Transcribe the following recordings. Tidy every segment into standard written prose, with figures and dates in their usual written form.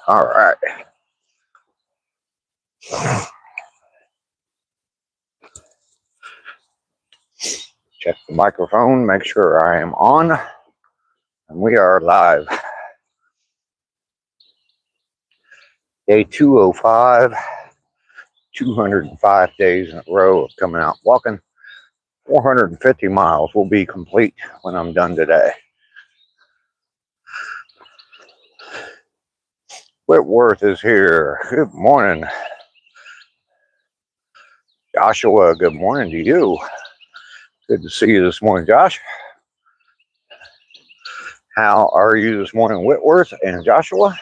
All right. Check the microphone, make sure I am on, and we are live. Day 205, 205 days in a row of coming out walking. 450 miles will be complete when I'm done today. Whitworth is here. Good morning. Joshua, good morning to you. Good to see you this morning, Josh. How are you this morning, Whitworth and Joshua?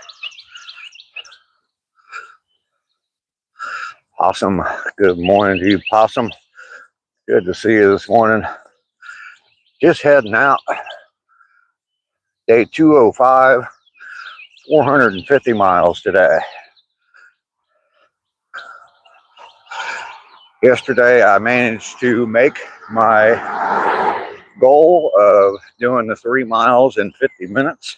Possum, good morning to you, Possum. Good to see you this morning. Just heading out. Day 205, 450 miles today. Yesterday, I managed to make my goal of doing the 3 miles in 50 minutes.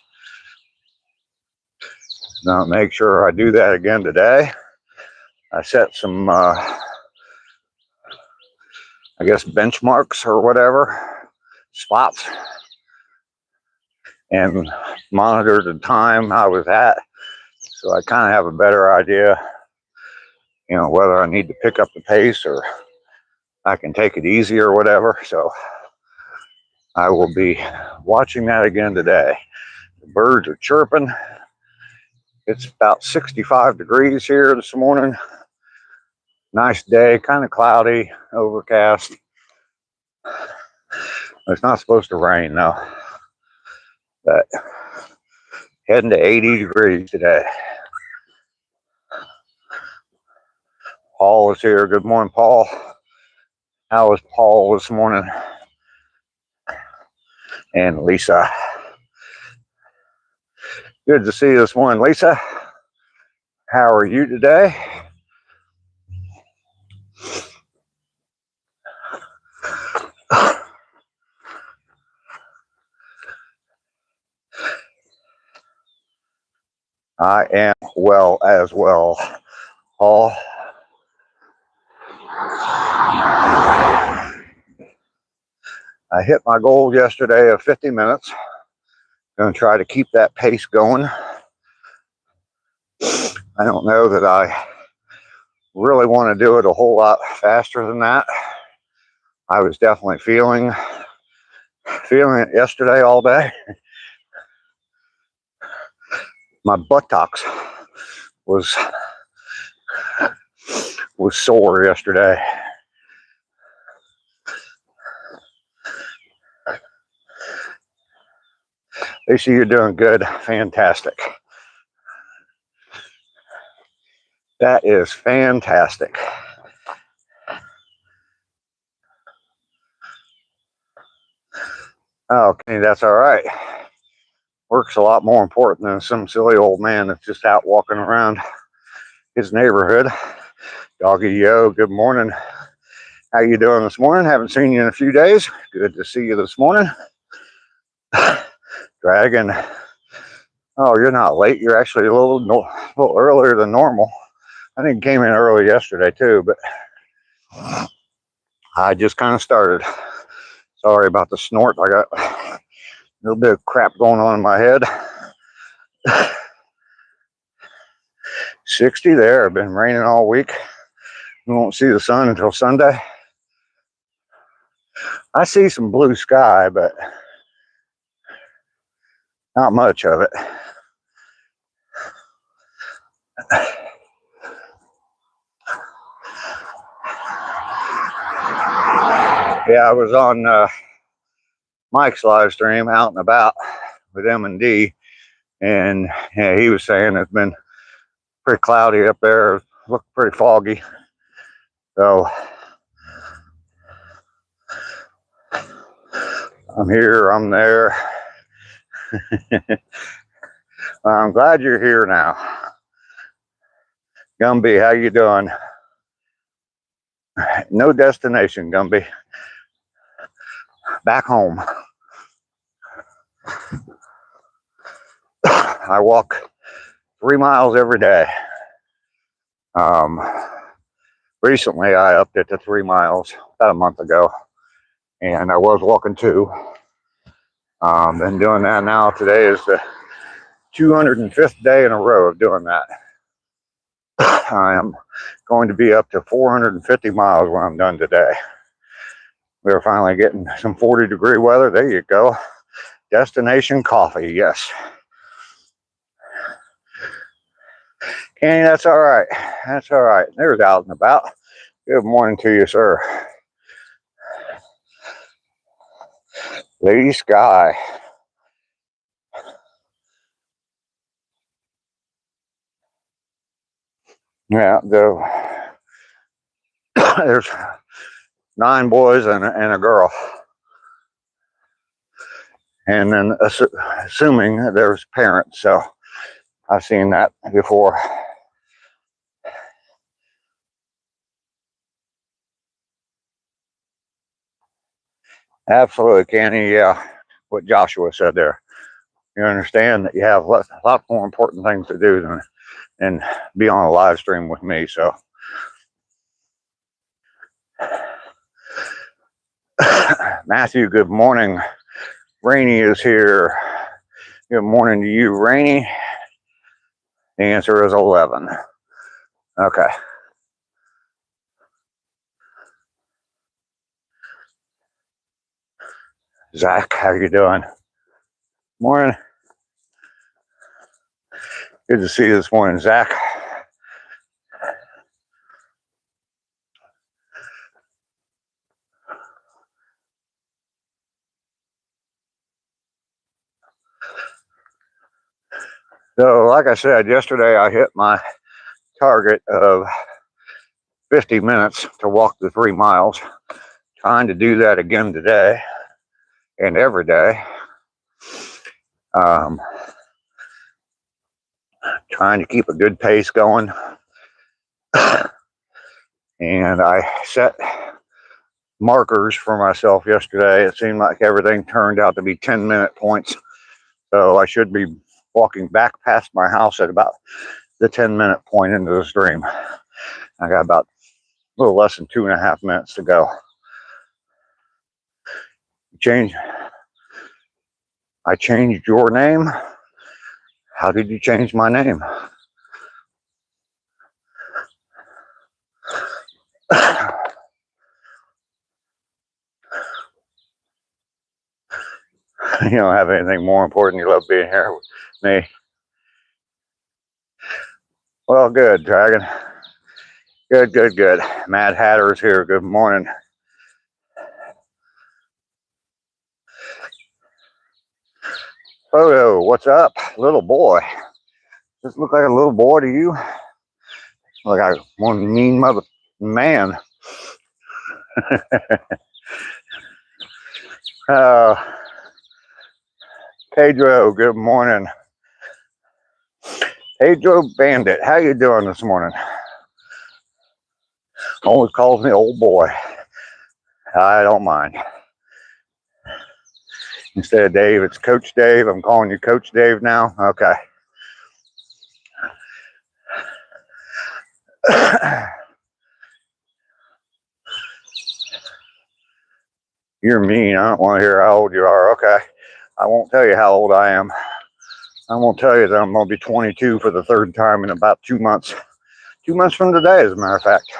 Now, make sure I do that again today. I set some, I guess, benchmarks or whatever, spots, and monitored the time I was at. So I kind of have a better idea, whether I need to pick up the pace or I can take it easy or whatever. So I will be watching that again today. The birds are chirping. It's about 65 degrees here this morning. Nice day, kind of cloudy, overcast. It's not supposed to rain though, but heading to 80 degrees today. Paul is here. Good morning, Paul. How was Paul this morning? And Lisa. Good to see you this morning, Lisa. How are you today? I am well as well, Paul. I hit my goal yesterday of 50 minutes. Going to try to keep that pace going. I don't know that I really want to do it a whole lot faster than that. I was definitely feeling it yesterday all day. My buttocks was sore yesterday. Lisa, you're doing good. Fantastic. That is fantastic. Okay, that's all right. Work's a lot more important than some silly old man that's just out walking around his neighborhood. Doggy Yo, good morning. How you doing this morning? Haven't seen you in a few days. Good to see you this morning. Dragon. Oh, you're not late. You're actually a little earlier than normal. I think came in early yesterday too, but I just kind of started. Sorry about the snort. I got a little bit of crap going on in my head. 60 there. Been raining all week. We won't see the sun until Sunday. I see some blue sky, but not much of it. Yeah, I was on Mike's live stream out and about with M&D, and yeah, he was saying it's been pretty cloudy up there. It looked pretty foggy. So I'm here, I'm there. I'm glad you're here now. Gumby, how you doing? No destination, Gumby. Back home. I walk 3 miles every day. Recently, I upped it to 3 miles about a month ago, and I was walking 2. Been doing that now. Today is the 205th day in a row of doing that. I am going to be up to 450 miles when I'm done today. We're finally getting some 40-degree weather. There you go. Destination coffee, yes. Kenny, that's all right. That's all right. There's out and about. Good morning to you, sir. Lady Sky. Yeah, there's 9 boys and a girl. And then assuming there's parents, so I've seen that before. Absolutely, Kenny. Yeah, what Joshua said there. You understand that you have a lot more important things to do than be on a live stream with me. So, Matthew, good morning. Rainy is here. Good morning to you, Rainy. The answer is 11. Okay. Zach, how you doing? Morning. Good to see you this morning, Zach. So, like I said, yesterday I hit my target of 50 minutes to walk the 3 miles. Trying to do that again today and every day. Trying to keep a good pace going. And I set markers for myself yesterday. It seemed like everything turned out to be 10-minute points. So I should be walking back past my house at about the 10-minute point into the stream. I got about a little less than 2.5 minutes to go. I changed your name. How did you change my name? You don't have anything more important. You love being here with me. Well, good, Dragon. Good, good, good. Mad Hatter's here. Good morning. Photo, what's up? Little boy. Does this look like a little boy to you? Like one mean mother man. Pedro, good morning. Pedro Bandit, how you doing this morning? Always calls me old boy. I don't mind. Instead of Dave, it's Coach Dave. I'm calling you Coach Dave now. Okay. You're mean. I don't want to hear how old you are. Okay. I won't tell you how old I am. I won't tell you that I'm going to be 22 for the 3rd time in about 2 months. 2 months from today, as a matter of fact.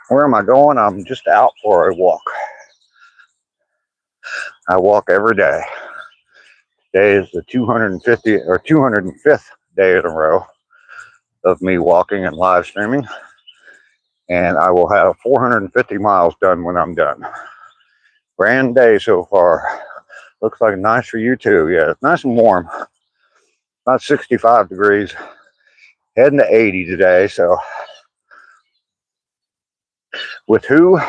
Where am I going? I'm just out for a walk. I walk every day. Today is the 205th day in a row of me walking and live streaming. And I will have 450 miles done when I'm done. Grand day so far. Looks like nice for you too. Yeah, it's nice and warm. About 65 degrees. Heading to 80 today. So with who?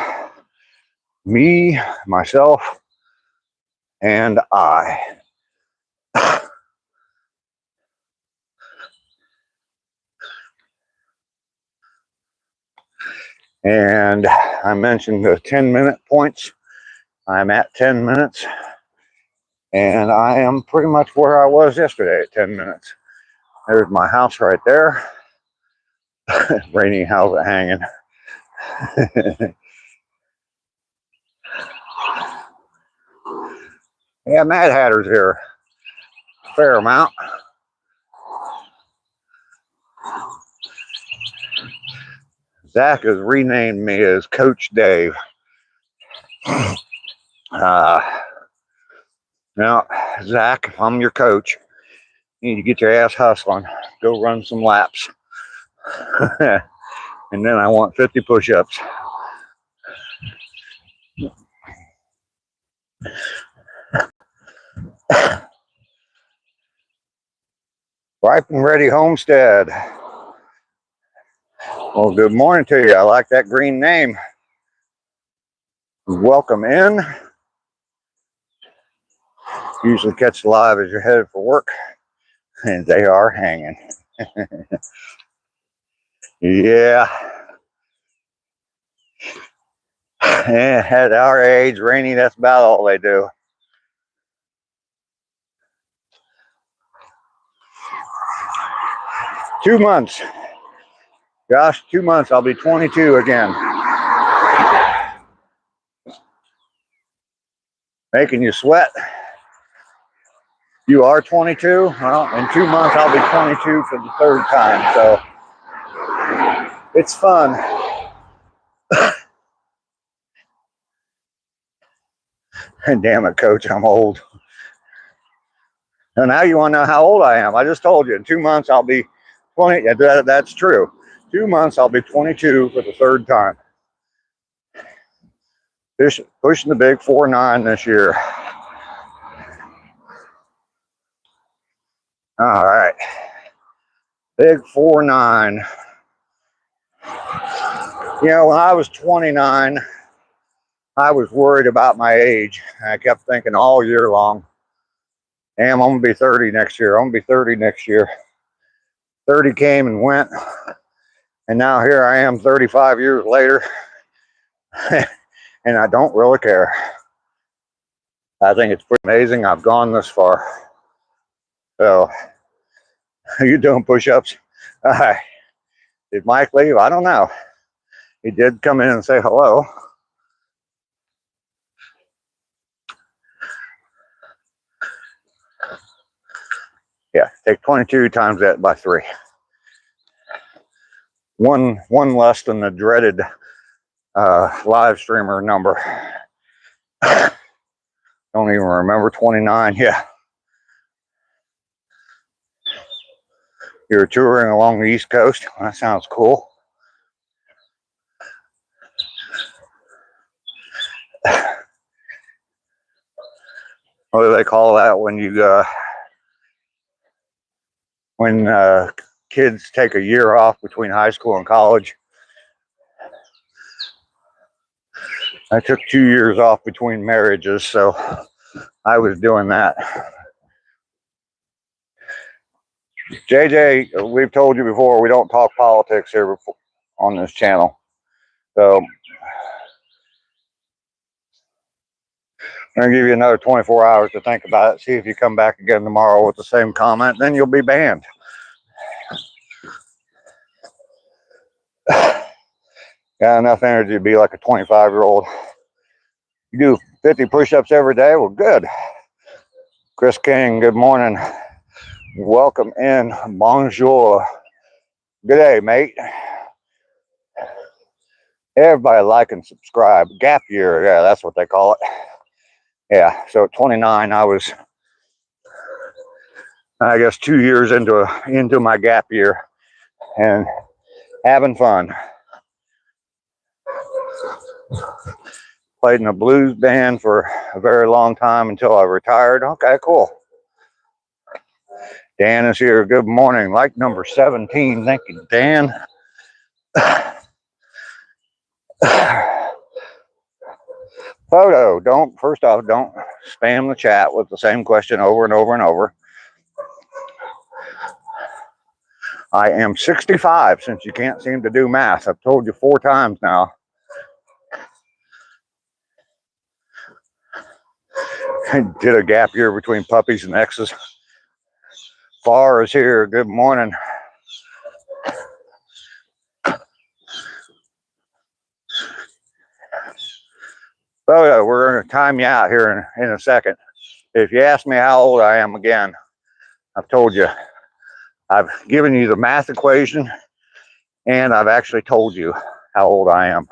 Me, myself, and I. And I mentioned the 10-minute points. I'm at 10 minutes. And I am pretty much where I was yesterday at 10 minutes. There's my house right there. Rainy, how's it hanging? Yeah, Mad Hatter's here. Fair amount. Zach has renamed me as Coach Dave. Now, Zach, if I'm your coach, you need to get your ass hustling. Go run some laps. And then I want 50 push-ups. Ripe and Ready Homestead. Well, good morning to you. I like that green name. Welcome in. Usually catch live as you're headed for work. And they are hanging. Yeah. At our age, Rainy, that's about all they do. Two months. Gosh, 2 months. I'll be 22 again. Making you sweat. You are 22? Well, in 2 months, I'll be 22 for the third time. So it's fun. And damn it, Coach, I'm old. And now you want to know how old I am. I just told you, in 2 months, I'll be 20. That's true. 2 months, I'll be 22 for the third time. Pushing the big 4.9 this year. All right. Big 4.9. You know, when I was 29, I was worried about my age. I kept thinking all year long, damn, I'm going to be 30 next year. I'm going to be 30 next year. 30 came and went. And now here I am 35 years later. And I don't really care. I think it's pretty amazing I've gone this far. So, are you doing push-ups? Did Mike leave? I don't know. He did come in and say hello. Yeah, take 22 times that by 3. One less than the dreaded live streamer number. Don't even remember 29. Yeah. You're touring along the East Coast. That sounds cool. What do they call that when you when kids take a year off between high school and college? I took 2 years off between marriages, so I was doing that. JJ, we've told you before, we don't talk politics here on this channel. So I'm going to give you another 24 hours to think about it. See if you come back again tomorrow with the same comment, then you'll be banned. Got enough energy to be like a 25-year-old. You do 50 push-ups every day? Well, good. Chris King, good morning. Welcome in. Bonjour. Good day, mate. Everybody like and subscribe. Gap year, yeah, that's what they call it. Yeah, so at 29, I was, I guess, 2 years into my gap year and having fun. Played in a blues band for a very long time until I retired. Okay, cool. Dan is here. Good morning. Like number 17. Thank you, Dan. Photo, first off, don't spam the chat with the same question over and over and over. I am 65, since you can't seem to do math. I've told you 4 times now. I did a gap year between puppies and exes. Far is here. Good morning. Oh, yeah, we're going to time you out here in a second. If you ask me how old I am again, I've told you. I've given you the math equation, and I've actually told you how old I am.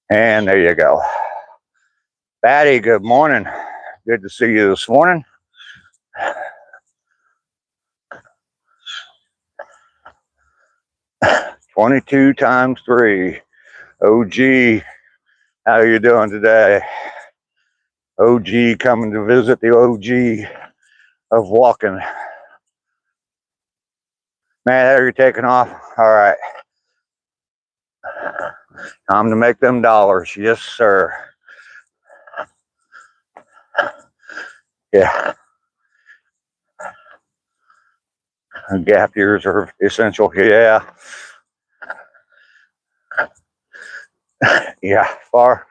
And there you go. Patty, good morning. Good to see you this morning. $22 times 3. OG, how are you doing today? OG coming to visit the OG of walking. Man, how are you taking off? All right. Time to make them dollars. Yes, sir. Yeah. Gap years are essential. Yeah. Yeah. Far.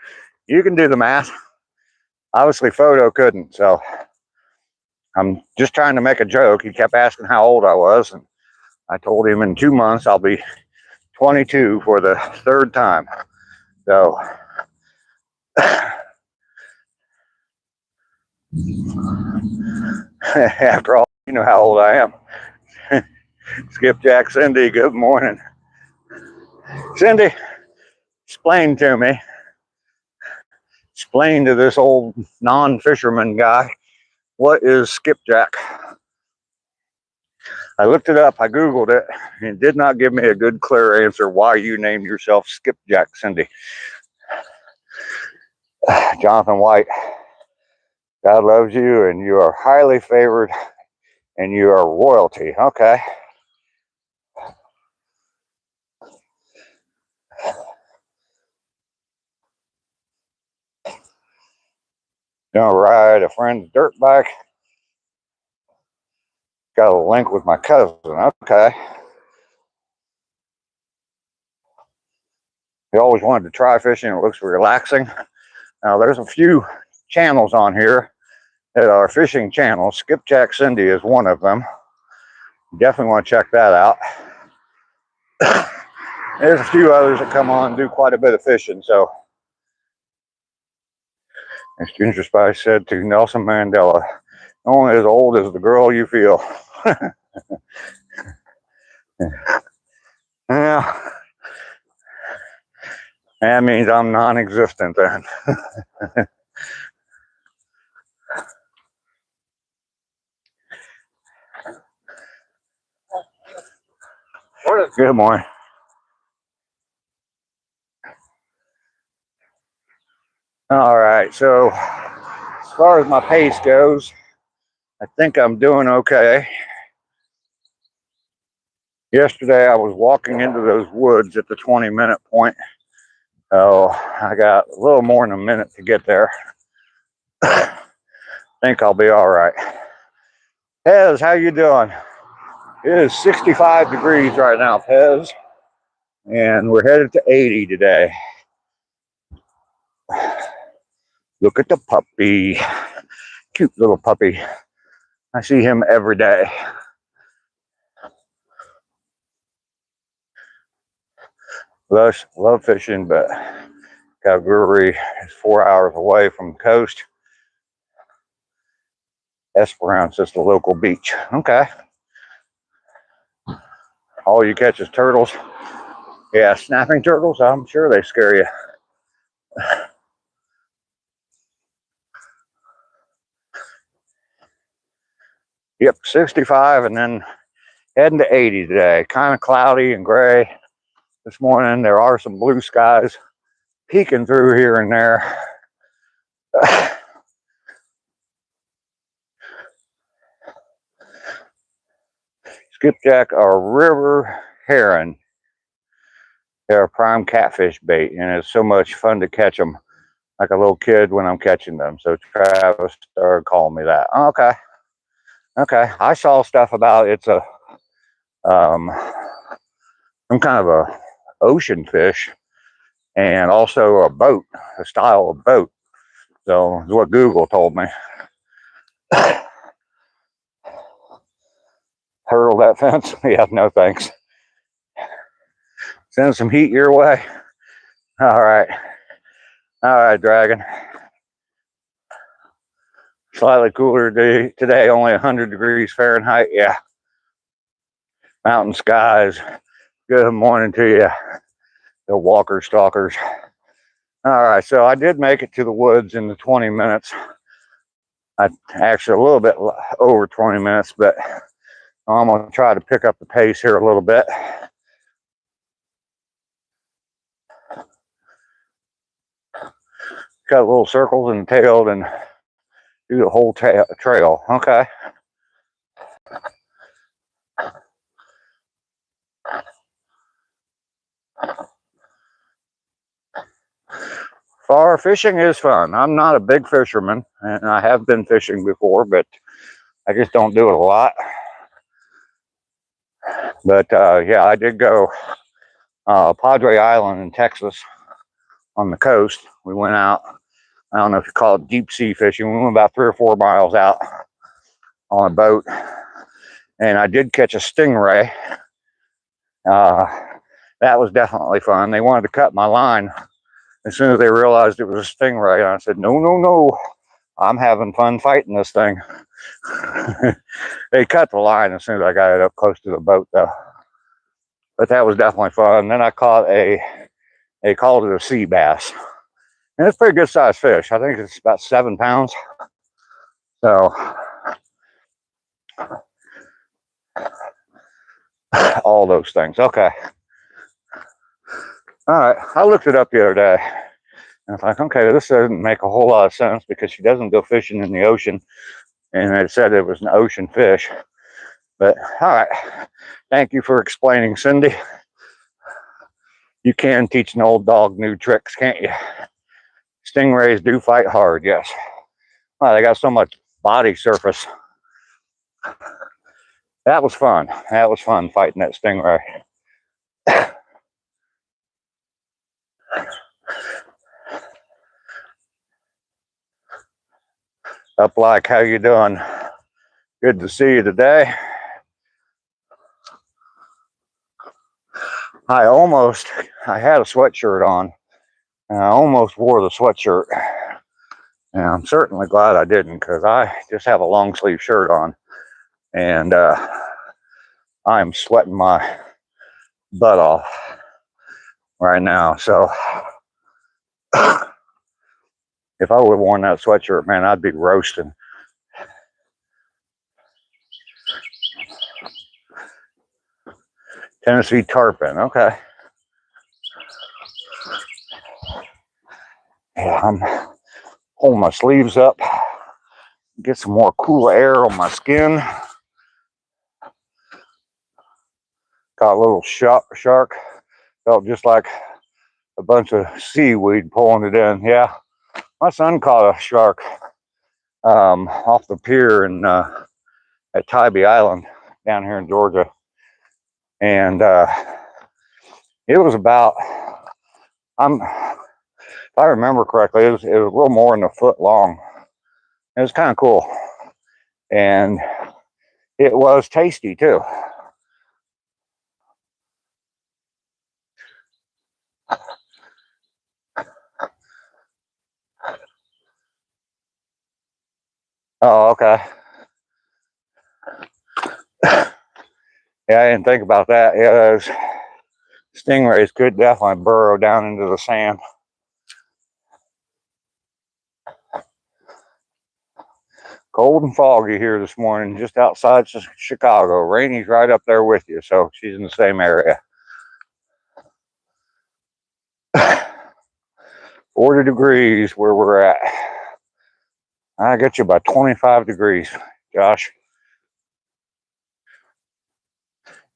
You can do the math. Obviously, Photo couldn't. So I'm just trying to make a joke. He kept asking how old I was, and I told him in 2 months I'll be 22 for the 3rd time. So after all, you know how old I am. Skipjack Cindy, good morning. Cindy, explain to me. Explain to this old non-fisherman guy, what is skipjack? I looked it up, I Googled it, and it did not give me a good, clear answer why you named yourself Skipjack Cindy. Jonathan White, God loves you, and you are highly favored, and you are royalty. Okay. Gonna ride a friend's dirt bike. Got a link with my cousin. Okay. He always wanted to try fishing. It looks relaxing. Now, there's a few channels on here that are fishing channels. Skipjack Cindy is one of them. Definitely want to check that out. There's a few others that come on and do quite a bit of fishing. So, as Ginger Spice said to Nelson Mandela, only as old as the girl you feel. Yeah. That means I'm non-existent then. Good morning. All right, so as far as my pace goes, I think I'm doing okay. Yesterday I was walking into those woods at the 20-minute point. So I got a little more than a minute to get there. Think I'll be all right. Pez, how you doing? It is 65 degrees right now, Pez, and we're headed to 80 today. Look at the puppy. Cute little puppy. I see him every day. Love fishing, but Calgary is 4 hours away from the coast. Esperance is the local beach. Okay. All you catch is turtles. Yeah, snapping turtles. I'm sure they scare you. Yep, 65 and then heading to 80 today. Kind of cloudy and gray this morning. There are some blue skies peeking through here and there. Skipjack are river heron. They're a prime catfish bait, and it's so much fun to catch them. like a little kid when I'm catching them. So Travis started calling me that. Okay. Okay. I saw stuff about it's a some kind of a ocean fish and also a boat, a style of boat. So is what Google told me. Hurdle that fence? Yeah, no thanks. Send some heat your way. All right. All right, Dragon. Slightly cooler day today, only 100 degrees Fahrenheit. Yeah. Mountain skies. Good morning to you, the walker stalkers. All right, so I did make it to the woods in the 20 minutes. I actually a little bit over 20 minutes, but I'm going to try to pick up the pace here a little bit. Cut little circles in the tail and do the whole trail. Okay. Far fishing is fun. I'm not a big fisherman, and I have been fishing before, but I just don't do it a lot. But yeah, I did go Padre Island in Texas on the coast. We went out. I don't know if you call it deep sea fishing. We went about 3 or 4 miles out on a boat, and I did catch a stingray. That was definitely fun. They wanted to cut my line as soon as they realized it was a stingray, and I said, no, no, no. I'm having fun fighting this thing. They cut the line as soon as I got it up close to the boat, though. But that was definitely fun. Then I caught they called it a sea bass. And it's a pretty good sized fish. I think it's about 7 pounds. So, all those things. Okay. All right. I looked it up the other day. And I was like, okay, this doesn't make a whole lot of sense because she doesn't go fishing in the ocean. And it said it was an ocean fish. But, all right. Thank you for explaining, Cindy. You can teach an old dog new tricks, can't you? Stingrays do fight hard, yes. Well, they got so much body surface. That was fun. That was fun fighting that stingray. Up like, how you doing? Good to see you today. I had a sweatshirt on, and I almost wore the sweatshirt. And I'm certainly glad I didn't, because I just have a long sleeve shirt on, and I'm sweating my butt off right now. So if I would have worn that sweatshirt, man, I'd be roasting. Tennessee tarpon, okay. Yeah, I'm holding my sleeves up, get some more cool air on my skin. Got a little shark, felt just like a bunch of seaweed pulling it in. Yeah, my son caught a shark off the pier in at Tybee Island down here in Georgia, and it was about if I remember correctly, it was a little more than a foot long. It was kind of cool, and it was tasty too. Oh, okay. Yeah, I didn't think about that. Yeah, those stingrays could definitely burrow down into the sand. Cold and foggy here this morning, just outside Chicago. Rainy's right up there with you, so she's in the same area. 40 degrees where we're at. I get you about 25 degrees, Josh.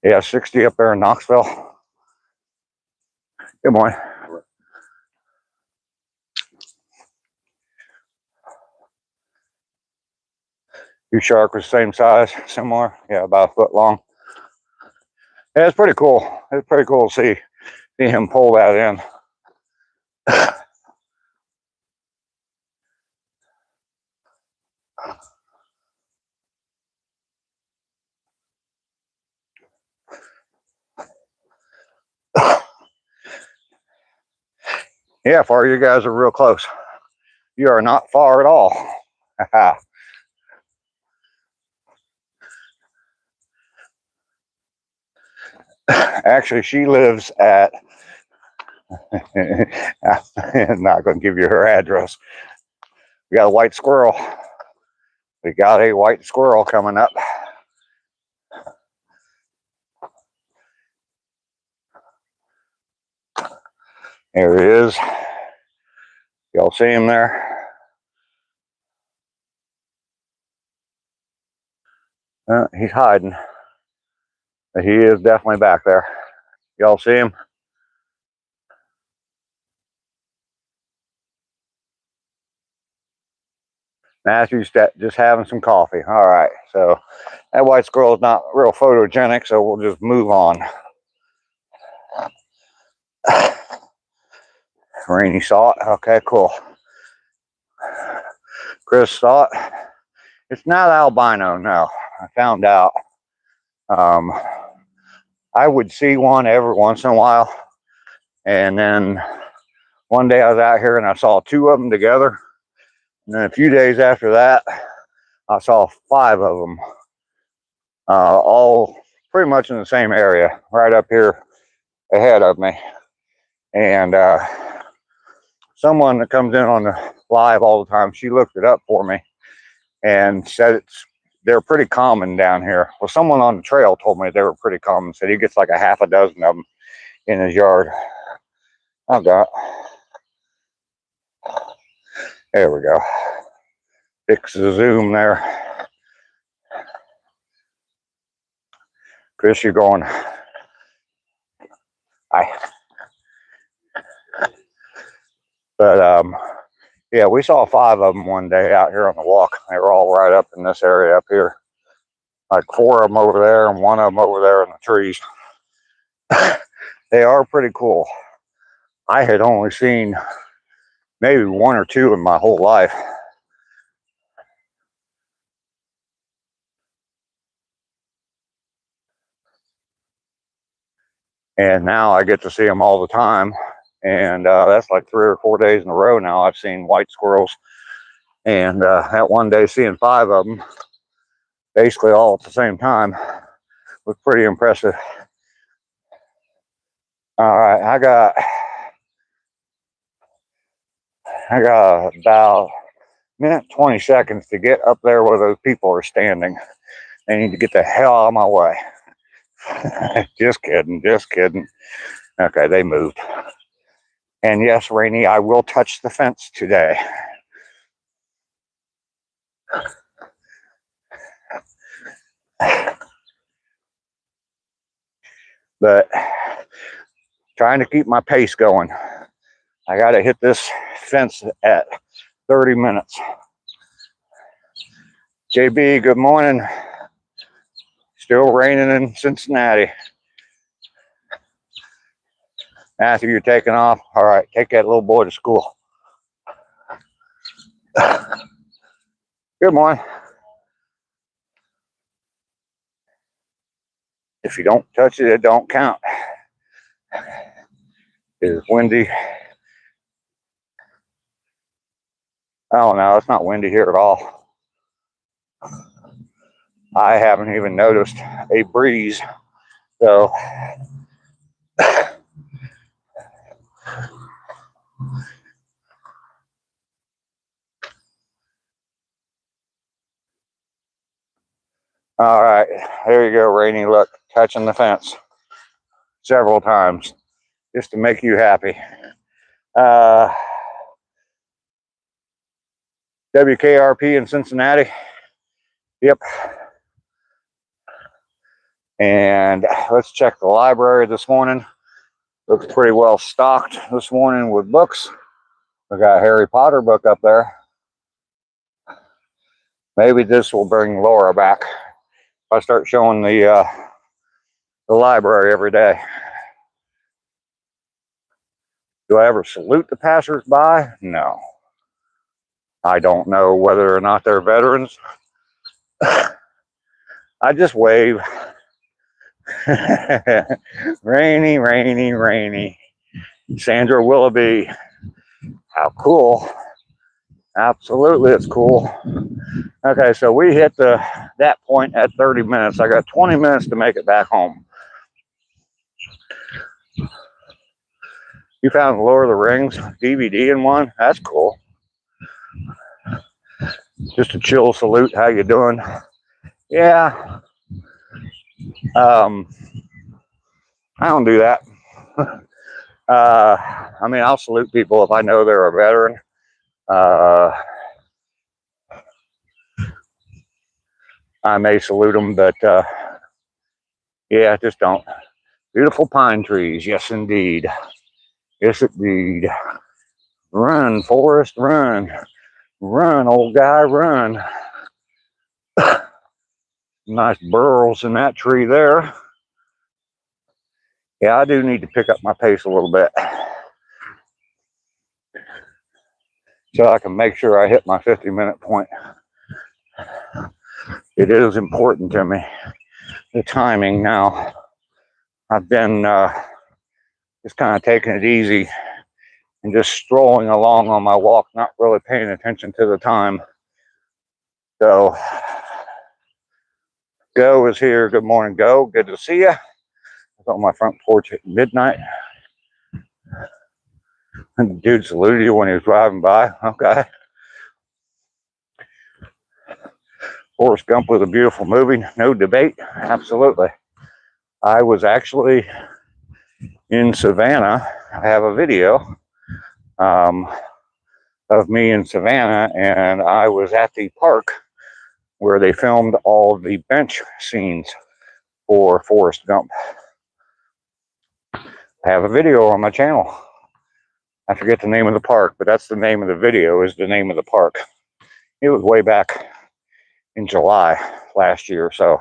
Yeah, 60 up there in Knoxville. Good morning. Your shark was the same size, similar, yeah, about a foot long. Yeah, it's pretty cool. It's pretty cool to see him pull that in. Yeah, far you guys are real close. You are not far at all. Actually, she lives at, I'm not going to give you her address. We got a white squirrel. We got a white squirrel coming up. There he is. Y'all see him there? He's hiding. But he is definitely back there. Y'all see him? Matthew's just having some coffee. All right, so that white squirrel is not real photogenic, so we'll just move on. Rainy saw it. Okay, cool. Chris saw it. It's not albino, no. I found out. I would see one every once in a while, and then one day I was out here and I saw 2 of them together, and then a few days after that I saw 5 of them, all pretty much in the same area, right up here ahead of me. And someone that comes in on the live all the time, she looked it up for me and said they're pretty common down here. Well, someone on the trail told me they were pretty common. Said he gets like a half a dozen of them in his yard. Oh God. There we go. Fix the zoom there. Chris, you're going. But yeah, we saw 5 of them one day out here on the walk. They were all right up in this area up here. Like 4 of them over there and 1 of them over there in the trees. They are pretty cool. I had only seen maybe 1 or 2 in my whole life. And now I get to see them all the time. And that's like 3 or 4 days in a row now I've seen white squirrels. And that one day seeing 5 of them basically all at the same time was pretty impressive. All right, I got about a minute 20 seconds to get up there where those people are standing. They need to get the hell out of my way. Just kidding, just kidding. Okay, they moved. And yes, Rainey, I will touch the fence today. But trying to keep my pace going. I got to hit this fence at 30 minutes. JB, good morning. Still raining in Cincinnati. Matthew, you're taking off. All right, take that little boy to school. Good morning. If you don't touch it, it don't count. It's windy. Oh no, it's not windy here at all. I haven't even noticed a breeze. So all right, there you go, Rainy. Look, touching the fence several times just to make you happy. WKRP in Cincinnati. Yep. And let's check the library this morning. Looks pretty well stocked this morning with books. We got a Harry Potter book up there. Maybe this will bring Laura back if I start showing the library every day. Do I ever salute the passersby? No. I don't know whether or not they're veterans. I just wave. Rainy, rainy, rainy. Sandra Willoughby. How cool. Absolutely, it's cool. Okay, so we hit that point at 30 minutes. I got 20 minutes to make it back home. You found Lord of the Rings DVD in one? That's cool. Just a chill salute. How you doing? Yeah. I don't do that. I mean, I'll salute people if I know they're a veteran. I may salute them, but yeah, just don't. Beautiful pine trees. Yes, indeed. Yes, indeed. Run, Forrest, run. Run, old guy, run. Nice burls in that tree there. Yeah, I do need to pick up my pace a little bit so I can make sure I hit my 50-minute point. It is important to me, the timing now. I've been just kind of taking it easy and just strolling along on my walk, not really paying attention to the time. So, Go is here. Good morning, Go. Good to see you. I was on my front porch at midnight. And the dude saluted you when he was driving by. Okay. Forrest Gump was a beautiful movie. No debate. Absolutely. I was actually in Savannah. I have a video of me in Savannah, and I was at the park where they filmed all the bench scenes for Forrest Gump. I have a video on my channel. I forget the name of the park, but that's the name of the video, is the name of the park. It was way back in July last year. So,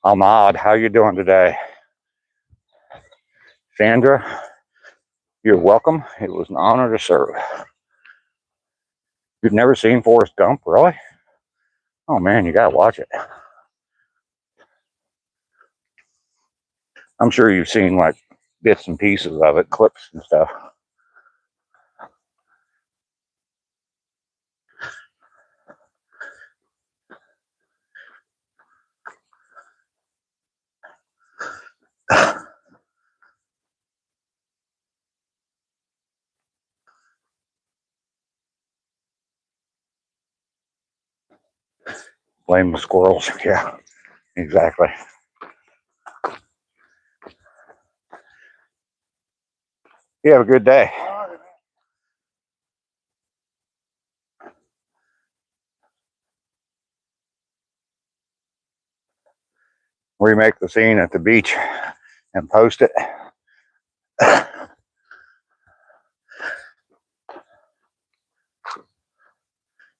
Ahmad, how you doing today? Sandra, you're welcome. It was an honor to serve. You've never seen Forrest Gump, really? Oh man, you gotta watch it. I'm sure you've seen like bits and pieces of it, clips and stuff. Blame the squirrels. Yeah, exactly. You have a good day. Remake the scene at the beach and post it.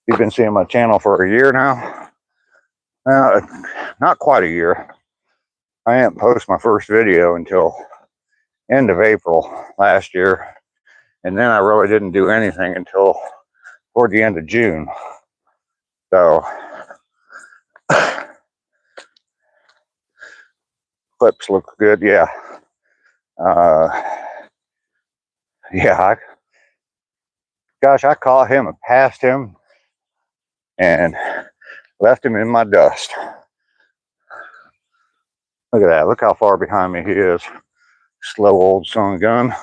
You've been seeing my channel for a year now. Not quite a year. I didn't post my first video until end of April last year, and then I really didn't do anything until toward the end of June. So clips look good. Yeah. Yeah. Gosh, I caught him and passed him and left him in my dust. Look at that. Look how far behind me he is. Slow old son of a gun.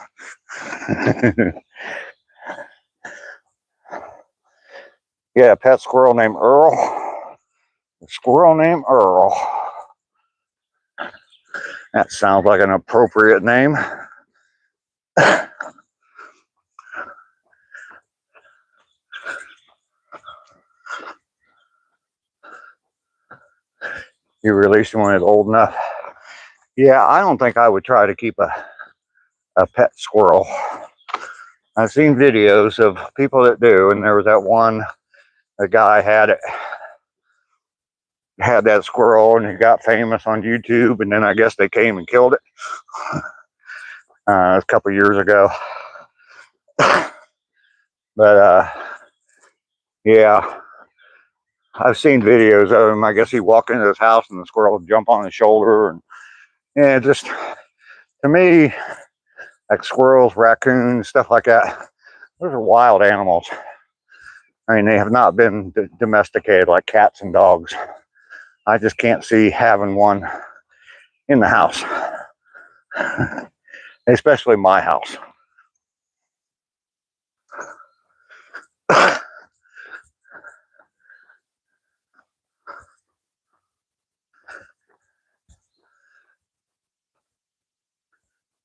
Yeah, a pet squirrel named Earl. A squirrel named Earl. That sounds like an appropriate name. You released him when he was old enough. Yeah, I don't think I would try to keep a pet squirrel. I've seen videos of people that do, and there was that one, the guy had it had that squirrel and it got famous on YouTube, and then I guess they came and killed it a couple years ago. But yeah, I've seen videos of him. I guess he walked into his house and the squirrel would jump on his shoulder, and yeah, just to me, like squirrels, raccoons, stuff like that, those are wild animals. I mean, they have not been domesticated like cats and dogs. I just can't see having one in the house, especially my house.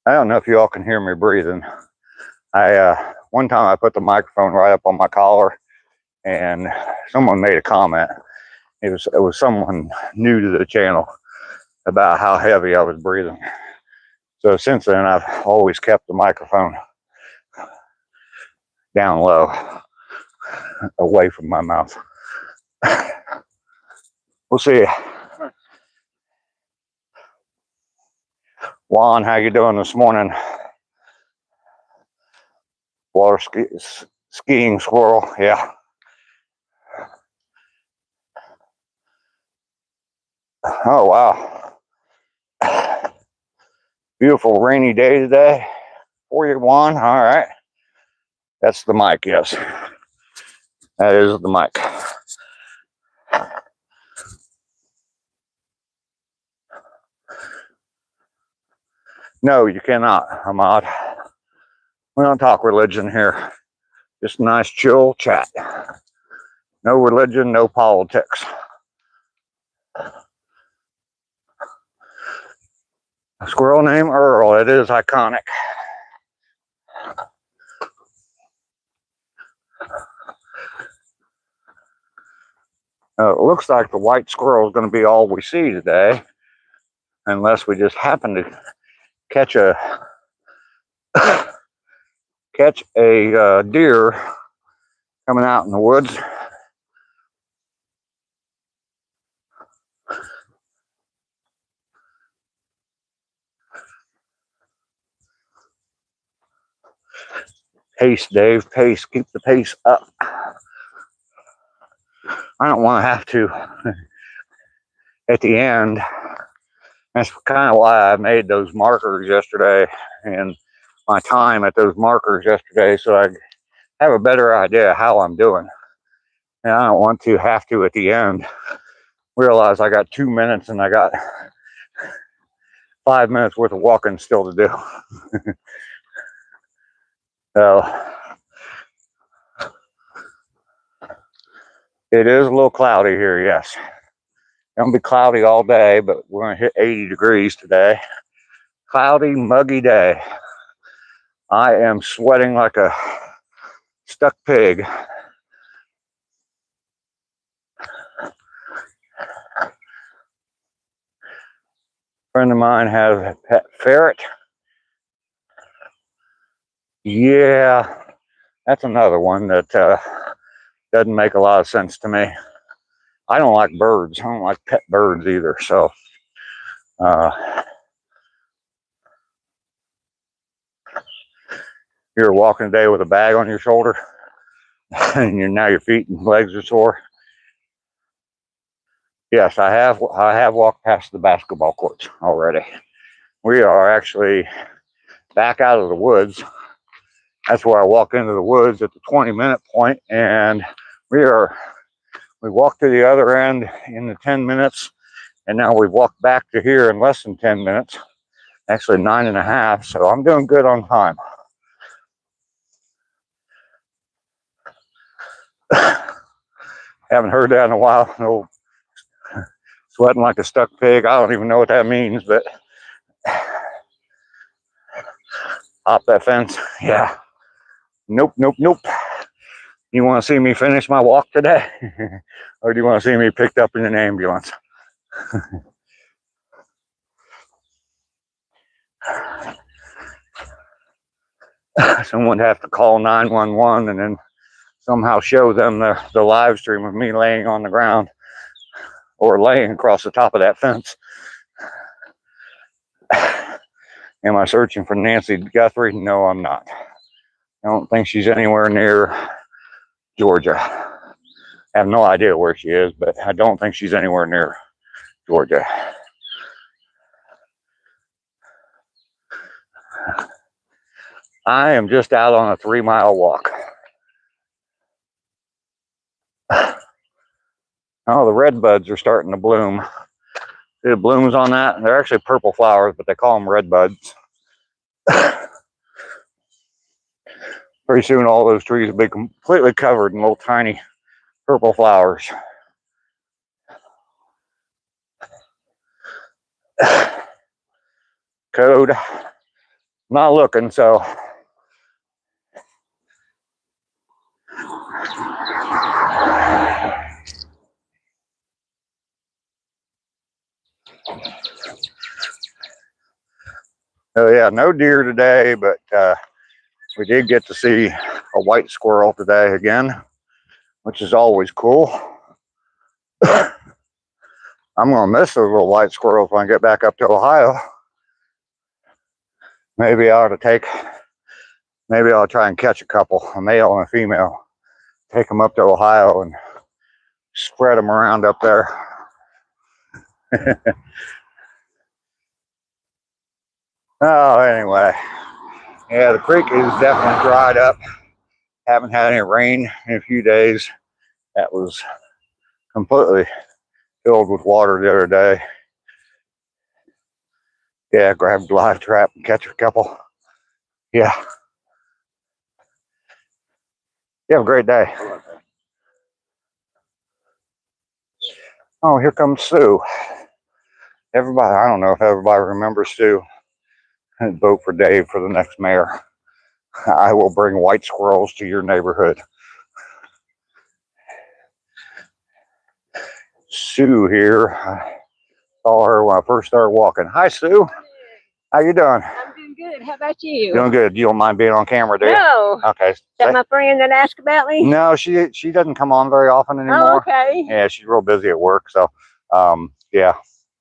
I don't know if you all can hear me breathing. One time I put the microphone right up on my collar, and someone made a comment. It was someone new to the channel about how heavy I was breathing. So since then, I've always kept the microphone down low, away from my mouth. We'll see. Juan, how you doing this morning? Water skiing squirrel, yeah. Oh, wow. Beautiful rainy day today for you, Juan. All right. That's the mic, yes. That is the mic. No, you cannot, Ahmad. We don't talk religion here. Just nice, chill chat. No religion, no politics. A squirrel named Earl. It is iconic. It looks like the white squirrel is going to be all we see today, unless we just happen to catch a deer coming out in the woods. Pace, Dave, pace. Keep the pace up. I don't want to have to at the end. That's kind of why I made those markers yesterday and my time at those markers yesterday, so I have a better idea how I'm doing. And I don't want to have to at the end realize I got 2 minutes and I got 5 minutes worth of walking still to do. So it is a little cloudy here, yes. It's gonna be cloudy all day, but we're gonna hit 80 degrees today. Cloudy, muggy day. I am sweating like a stuck pig. A friend of mine has a pet ferret. Yeah, that's another one that doesn't make a lot of sense to me. I don't like birds. I don't like pet birds either. So you're walking today with a bag on your shoulder and now your feet and legs are sore. Yes, I have walked past the basketball courts already. We are actually back out of the woods. That's where I walk into the woods at the 20-minute point, and we walked to the other end in the 10 minutes, and now we've walked back to here in less than 10 minutes, actually 9.5, so I'm doing good on time. Haven't heard that in a while. No, sweating like a stuck pig. I don't even know what that means, but hop that fence. Yeah. Nope, nope, nope. You want to see me finish my walk today? Or do you want to see me picked up in an ambulance? Someone would have to call 911 and then somehow show them the live stream of me laying on the ground or laying across the top of that fence. Am I searching for Nancy Guthrie? No, I'm not. I don't think she's anywhere near Georgia. I have no idea where she is, but I don't think she's anywhere near Georgia. I am just out on a 3-mile walk. Oh, the red buds are starting to bloom. See the blooms on that? They're actually purple flowers, but they call them red buds. Pretty soon all those trees will be completely covered in little tiny purple flowers. Code. Not looking, so. Oh yeah, no deer today, but we did get to see a white squirrel today again, which is always cool. I'm gonna miss those little white squirrels when I get back up to Ohio. Maybe I ought to maybe I'll try and catch a couple, a male and a female, take them up to Ohio and spread them around up there. Oh, anyway, yeah, the creek is definitely dried up. Haven't had any rain in a few days. That was completely filled with water the other day. Yeah, grab the live trap and catch a couple. Yeah. You have a great day. Oh, here comes Sue. Everybody, I don't know if everybody remembers Sue. Vote for Dave for the next mayor. I will bring white squirrels to your neighborhood. Sue here. I saw her when I first started walking. Hi, Sue. How you doing? I'm doing good. How about you? Doing good. You don't mind being on camera, do you? No. Okay. Is that my friend that asked about me? No, she doesn't come on very often anymore. Oh, okay. Yeah, she's real busy at work. So, yeah.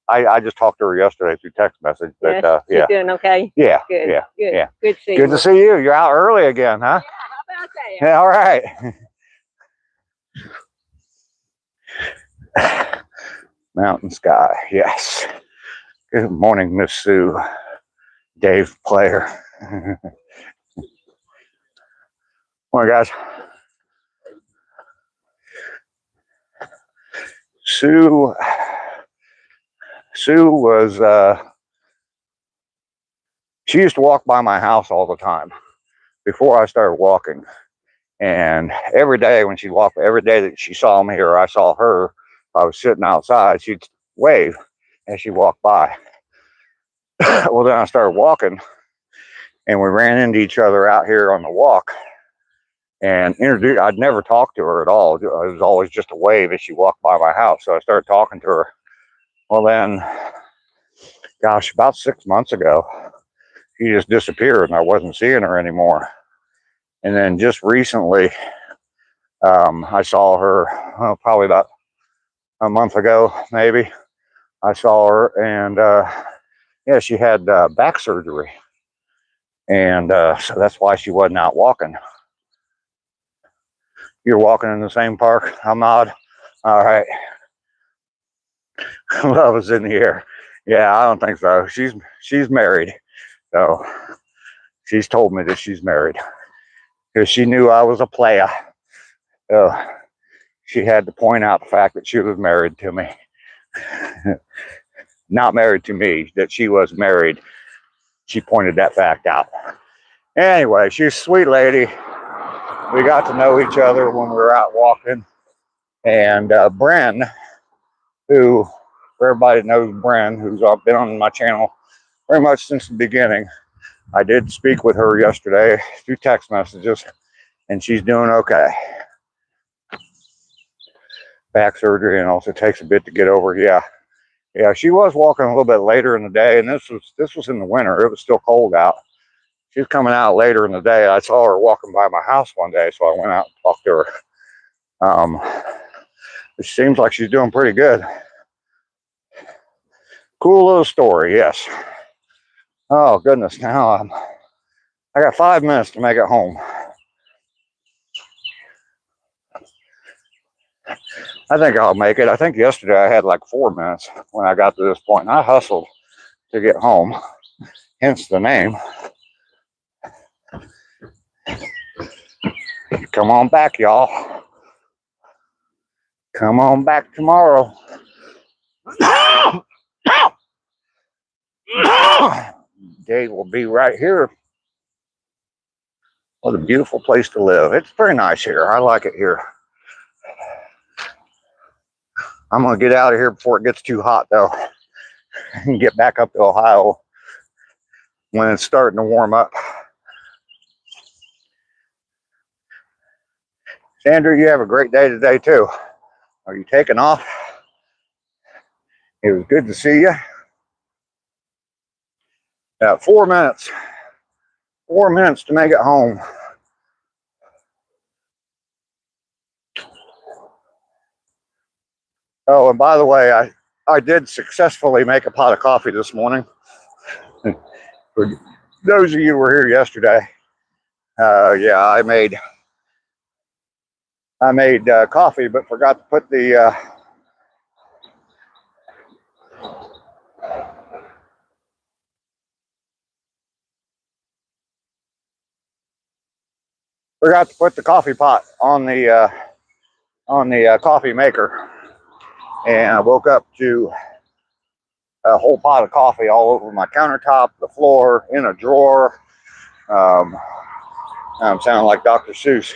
I just talked to her yesterday through text message. But, she's yeah. doing okay? Yeah. Good. Yeah. Good. Yeah. Good to see you. Good to see you. You're out early again, huh? Yeah, how about that? Yeah, all right. Mountain sky, yes. Good morning, Miss Sue. Dave Player. Morning, guys. Sue was, she used to walk by my house all the time before I started walking. And every day when she walked, every day that she saw me or I saw her, I was sitting outside, she'd wave as she walked by. Well, then I started walking and we ran into each other out here on the walk and introduced. I'd never talked to her at all. It was always just a wave as she walked by my house. So I started talking to her. Well, then, gosh, about 6 months ago, she just disappeared and I wasn't seeing her anymore. And then just recently, I saw her probably about a month ago, maybe. I saw her and yeah, she had back surgery. And so that's why she wasn't out walking. You're walking in the same park? I'm odd. All right. Love is in the air. Yeah, I don't think so. She's married. So she's told me that she's married. Because she knew I was a player. She had to point out the fact that she was married to me. Not married to me, that she was married. She pointed that fact out. Anyway, she's a sweet lady. We got to know each other when we were out walking. And Bren, who everybody knows Bren, who's been on my channel very much since the beginning. I did speak with her yesterday through text messages, and she's doing okay. Back surgery, and also takes a bit to get over. Yeah, she was walking a little bit later in the day, and this was in the winter. It was still cold out. She was coming out later in the day. I saw her walking by my house one day, so I went out and talked to her. It seems like she's doing pretty good. Cool little story, yes. Oh goodness, now I got 5 minutes to make it home. I think I'll make it. I think yesterday I had like 4 minutes when I got to this point, and I hustled to get home, hence the name. Come on back, y'all. Come on back tomorrow. Day will be right here. What a beautiful place to live. It's very nice here. I like it here. I'm going to get out of here before it gets too hot, though, and get back up to Ohio when it's starting to warm up. Sandra, you have a great day today, too. Are you taking off? It was good to see you. 4 minutes. 4 minutes to make it home. Oh, and by the way, I did successfully make a pot of coffee this morning. For those of you who were here yesterday, yeah, I made coffee, but forgot to put the coffee pot on the coffee maker, and I woke up to a whole pot of coffee all over my countertop, the floor, in a drawer. I'm sounding like Dr. Seuss.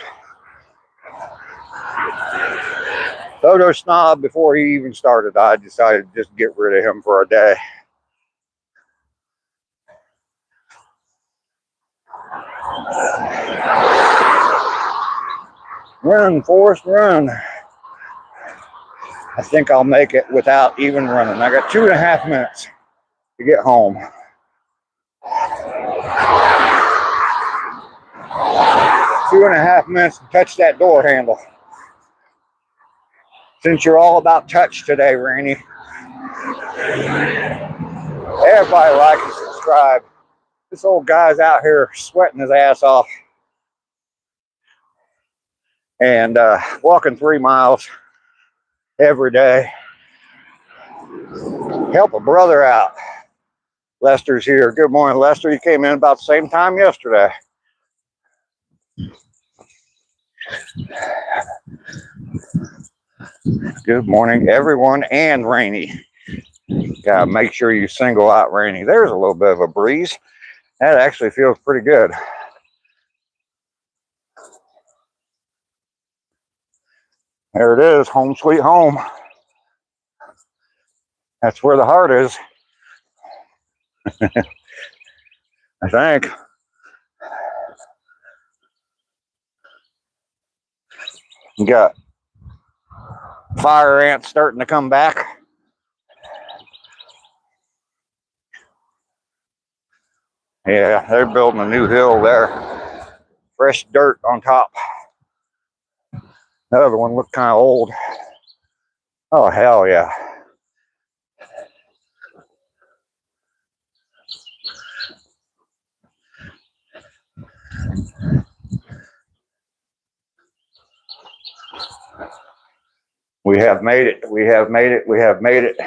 Photo snob. Before he even started, I decided to just get rid of him for a day. Run, Forrest, run. I think I'll make it without even running. I got 2.5 minutes to get home. 2.5 minutes to touch that door handle. Since you're all about touch today, Rainey, everybody like and subscribe. This old guy's out here sweating his ass off and walking 3 miles every day. Help a brother out. Lester's here. Good morning, Lester. You came in about the same time yesterday. Good morning, everyone, and Rainey. Gotta make sure you single out Rainey. There's a little bit of a breeze. That actually feels pretty good. There it is, home sweet home. That's where the heart is. I think. You got fire ants starting to come back. Yeah, they're building a new hill there. Fresh dirt on top. The other one looked kind of old. Oh, hell yeah. We have made it. We have made it. We have made it.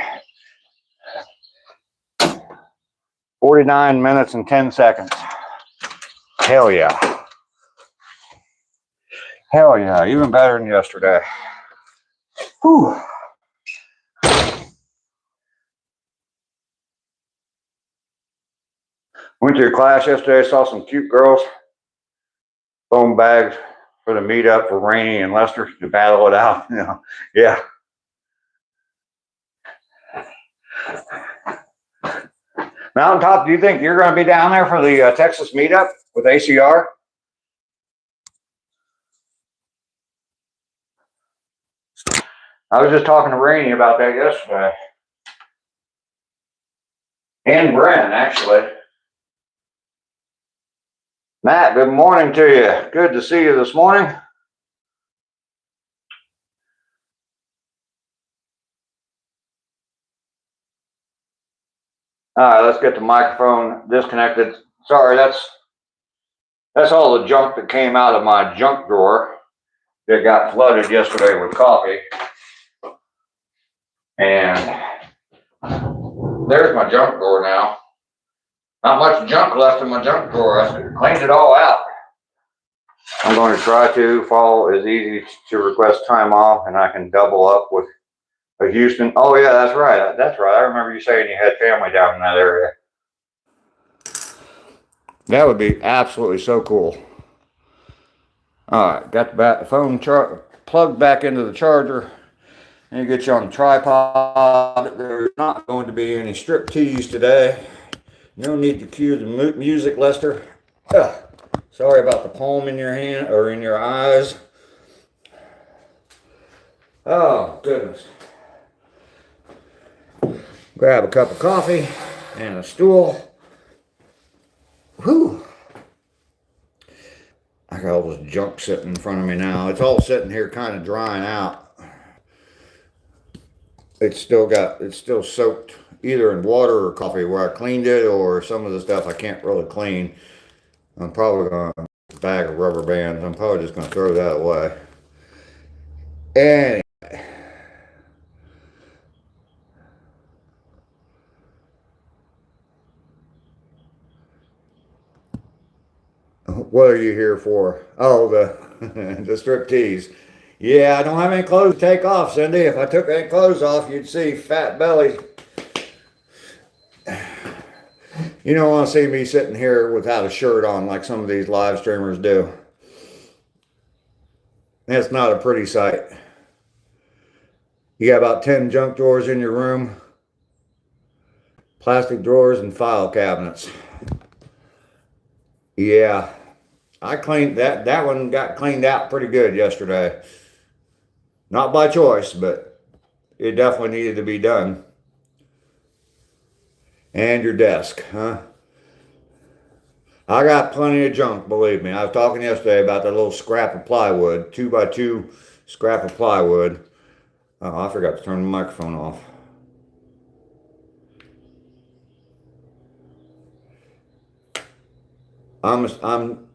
49 minutes and 10 seconds. Hell yeah. Hell yeah. Even better than yesterday. Whew. Went to your class yesterday. Saw some cute girls. Foam bags for the meetup for Rainey and Lester to battle it out. You know, yeah. Mountaintop, do you think you're going to be down there for the Texas meetup with ACR? I was just talking to Rainey about that yesterday. And Bren, actually. Matt, good morning to you. Good to see you this morning. All right, let's get the microphone disconnected. Sorry, that's all the junk that came out of my junk drawer that got flooded yesterday with coffee. And there's my junk drawer now. Not much junk left in my junk drawer. I cleaned it all out. I'm going to try to. Fall is easy to request time off, and I can double up with a Houston. Oh yeah, that's right. That's right. I remember you saying you had family down in that area. That would be absolutely so cool. All right, got the phone plugged back into the charger. And you get you on the tripod. There's not going to be any strip tease today. No need to cue the music, Lester. Ugh. Sorry about the palm in your hand or in your eyes. Oh, goodness. Grab a cup of coffee and a stool. Whew. I got all this junk sitting in front of me now. It's all sitting here kind of drying out. It's still soaked either in water or coffee where I cleaned it, or some of the stuff I can't really clean. I'm probably going to bag of rubber bands. I'm probably just going to throw that away. Anyway. What are you here for? Oh, the strip tease. Yeah, I don't have any clothes to take off, Cindy. If I took any clothes off, you'd see fat belly. You don't want to see me sitting here without a shirt on like some of these live streamers do. That's not a pretty sight. You got about 10 junk drawers in your room, plastic drawers and file cabinets. Yeah, I cleaned that. That one got cleaned out pretty good yesterday. Not by choice, but it definitely needed to be done. And your desk, huh? I got plenty of junk, believe me. I was talking yesterday about that little scrap of plywood, 2x2 scrap of plywood. Oh, I forgot to turn the microphone off. I'm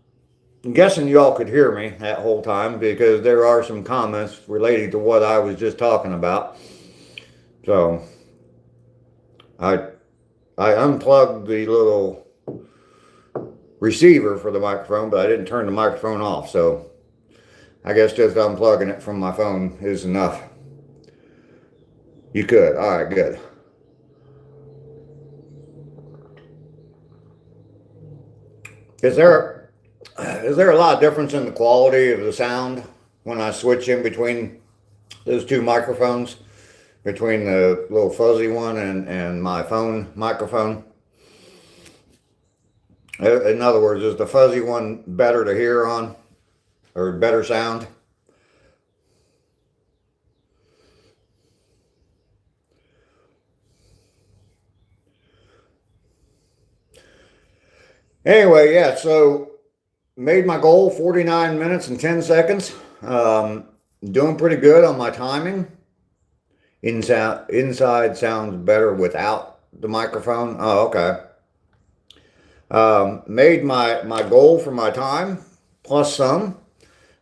guessing y'all could hear me that whole time because there are some comments relating to what I was just talking about. So I unplugged the little receiver for the microphone, but I didn't turn the microphone off. So I guess just unplugging it from my phone is enough. You could. All right, good. Is there a lot of difference in the quality of the sound when I switch in between those two microphones, between the little fuzzy one and my phone microphone? In other words, is the fuzzy one better to hear on, or better sound? Anyway, yeah, so made my goal 49 minutes and 10 seconds. Doing pretty good on my timing. Inside sounds better without the microphone. Oh, okay. Made my goal for my time plus some,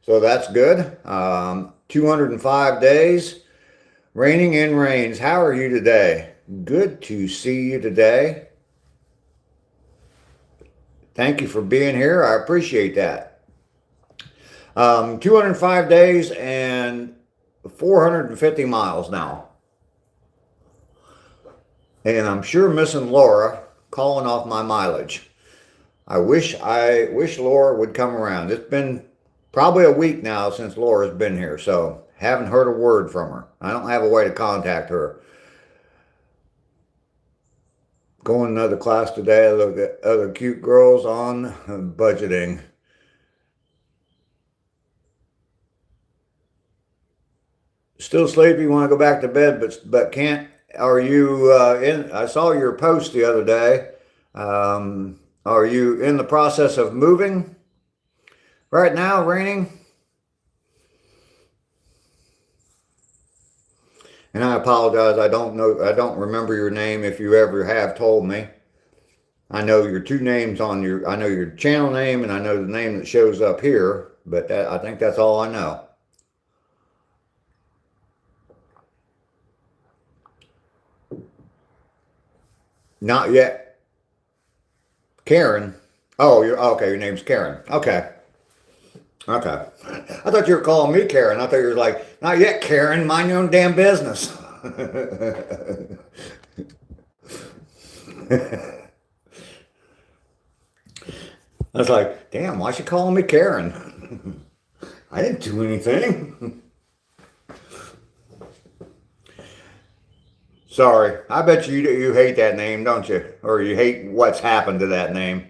so that's good. 205 days, raining in rains. How are you today? Good to see you today. Thank you for being here. I appreciate that. 205 days and 450 miles now. And I'm sure missing Laura calling off my mileage. I wish Laura would come around. It's been probably a week now since Laura's been here, so haven't heard a word from her. I don't have a way to contact her. Going another class today. I look at other cute girls on budgeting. Still sleepy, want to go back to bed, but can't. Are you in? I saw your post the other day. Are you in the process of moving right now, raining? And I apologize. I don't remember your name if you ever have told me. I know your two names I know your channel name and I know the name that shows up here, but I think that's all I know. Not yet. Karen. Oh, okay. Your name's Karen. Okay. Okay. I thought you were calling me Karen. I thought you were like, not yet, Karen. Mind your own damn business. I was like, damn, why is she calling me Karen? I didn't do anything. Sorry. I bet you hate that name, don't you? Or you hate what's happened to that name.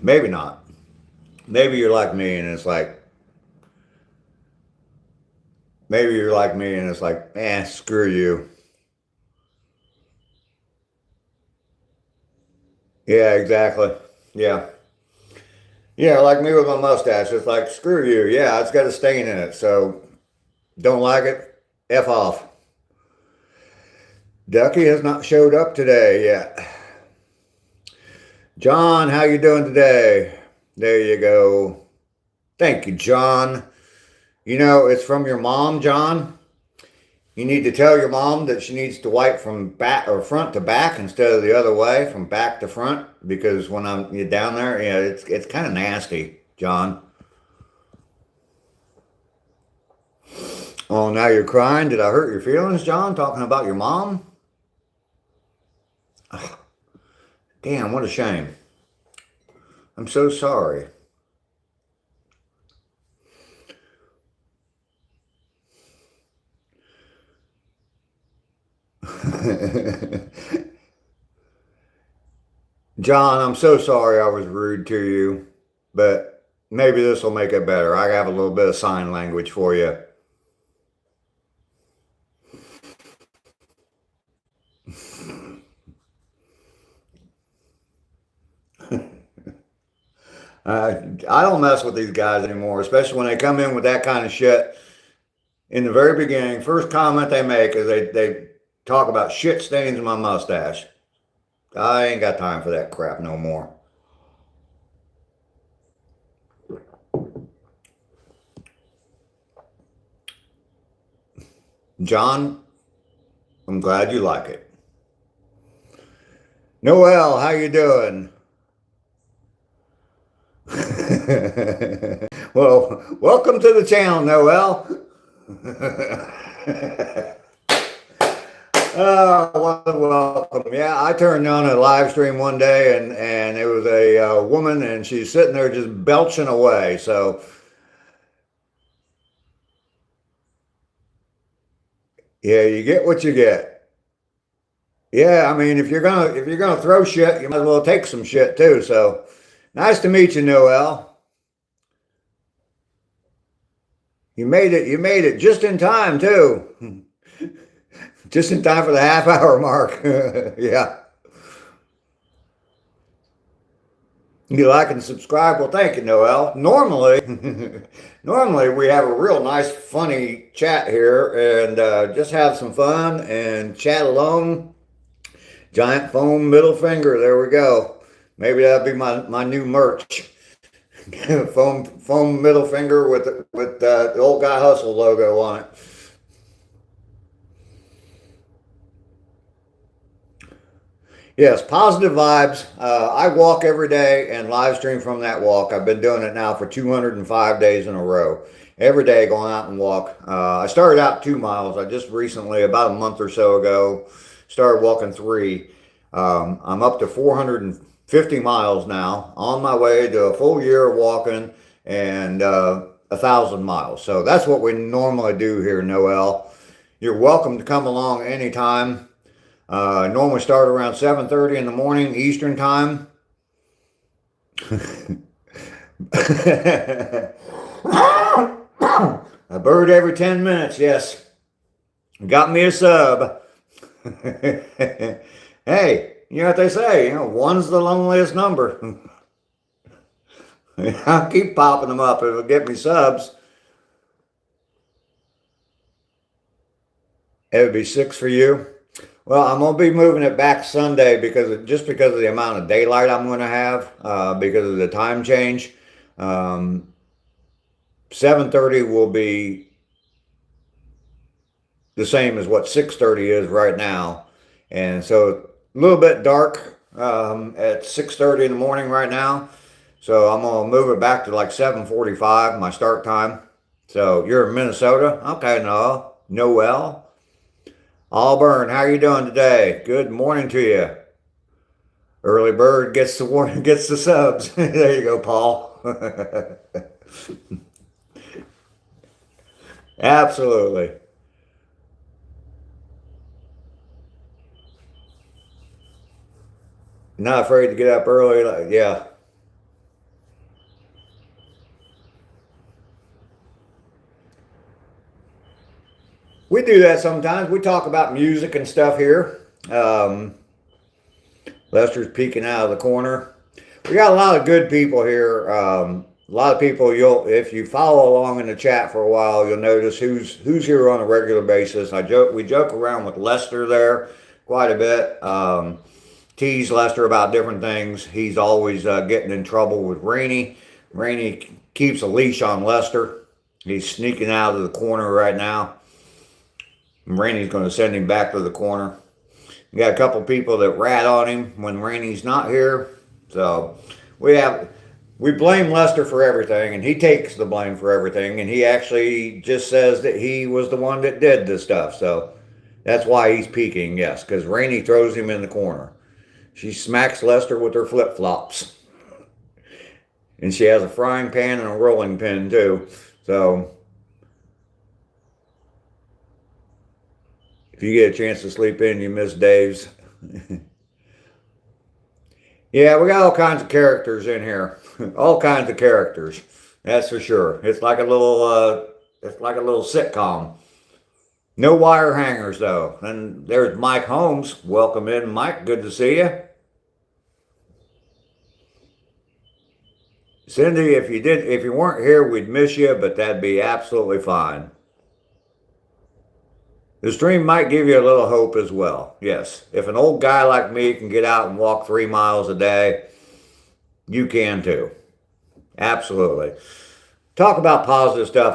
Maybe not. Maybe you're like me and it's like, maybe you're like me and it's like, screw you. Yeah, exactly. Yeah. Yeah, like me with my mustache. It's like, screw you. Yeah, it's got a stain in it. So don't like it? F off. Ducky has not showed up today yet. John, how you doing today? There you go. Thank you, John. You know, it's from your mom, John. You need to tell your mom that she needs to wipe from back or front to back instead of the other way, from back to front, because when I'm down there, yeah, it's kind of nasty, John. Oh, now you're crying. Did I hurt your feelings, John, talking about your mom? Oh, damn, what a shame. I'm so sorry. John, I'm so sorry I was rude to you, but maybe this will make it better. I have a little bit of sign language for you. I don't mess with these guys anymore, especially when they come in with that kind of shit. In the very beginning, first comment they make is they talk about shit stains in my mustache. I ain't got time for that crap no more. John, I'm glad you like it. Noel, how you doing? Well, welcome to the channel, Noel. Welcome. Yeah, I turned on a live stream one day and it was a woman and she's sitting there just belching away. So yeah, you get what you get. Yeah, I mean, if you're gonna throw shit, you might as well take some shit too. So nice to meet you, Noel. You made it just in time too. Just in time for the half-hour mark. Yeah. You like and subscribe? Well, thank you, Noel. Normally we have a real nice, funny chat here and just have some fun and chat along. Giant foam middle finger. There we go. Maybe that'll be my new merch. foam middle finger with the Old Guy Hustle logo on it. Yes, positive vibes. I walk every day and live stream from that walk. I've been doing it now for 205 days in a row. Every day going out and walk. I started out 2 miles. I just recently, about a month or so ago, started walking 3. I'm up to 450 miles now, on my way to a full year of walking and 1,000 miles. So that's what we normally do here, Noel. You're welcome to come along anytime. I normally start around 7:30 in the morning Eastern time. A bird every 10 minutes, yes. Got me a sub. Hey, you know what they say, one's the loneliest number. I'll keep popping them up. It'll get me subs. It would be 6 for you. Well, I'm gonna be moving it back Sunday because of the amount of daylight I'm gonna have because of the time change. 7:30 will be the same as what 6:30 is right now, and so a little bit dark at 6:30 in the morning right now. So I'm gonna move it back to like 7:45, my start time. So you're in Minnesota, okay? Noel. Auburn, how you doing today? Good morning to you. Early bird gets the subs. There you go, Paul. Absolutely. Not afraid to get up early. Yeah. We do that sometimes. We talk about music and stuff here. Lester's peeking out of the corner. We got a lot of good people here. A lot of people, if you follow along in the chat for a while, you'll notice who's here on a regular basis. We joke around with Lester there quite a bit. Tease Lester about different things. He's always getting in trouble with Rainey. Rainey keeps a leash on Lester. He's sneaking out of the corner right now. Rainey's going to send him back to the corner. We got a couple people that rat on him when Rainey's not here. So we blame Lester for everything, and he takes the blame for everything, and he actually just says that he was the one that did this stuff. So that's why he's peeking, yes, because Rainey throws him in the corner. She smacks Lester with her flip-flops. And she has a frying pan and a rolling pin, too. So if you get a chance to sleep in, you miss Dave's. Yeah, we got all kinds of characters in here. All kinds of characters. That's for sure. It's like a little sitcom. No wire hangers though. And there's Mike Holmes. Welcome in, Mike. Good to see you. Cindy, if you weren't here, we'd miss you, but that'd be absolutely fine. The stream might give you a little hope as well. Yes. If an old guy like me can get out and walk 3 miles a day, you can too. Absolutely. Talk about positive stuff.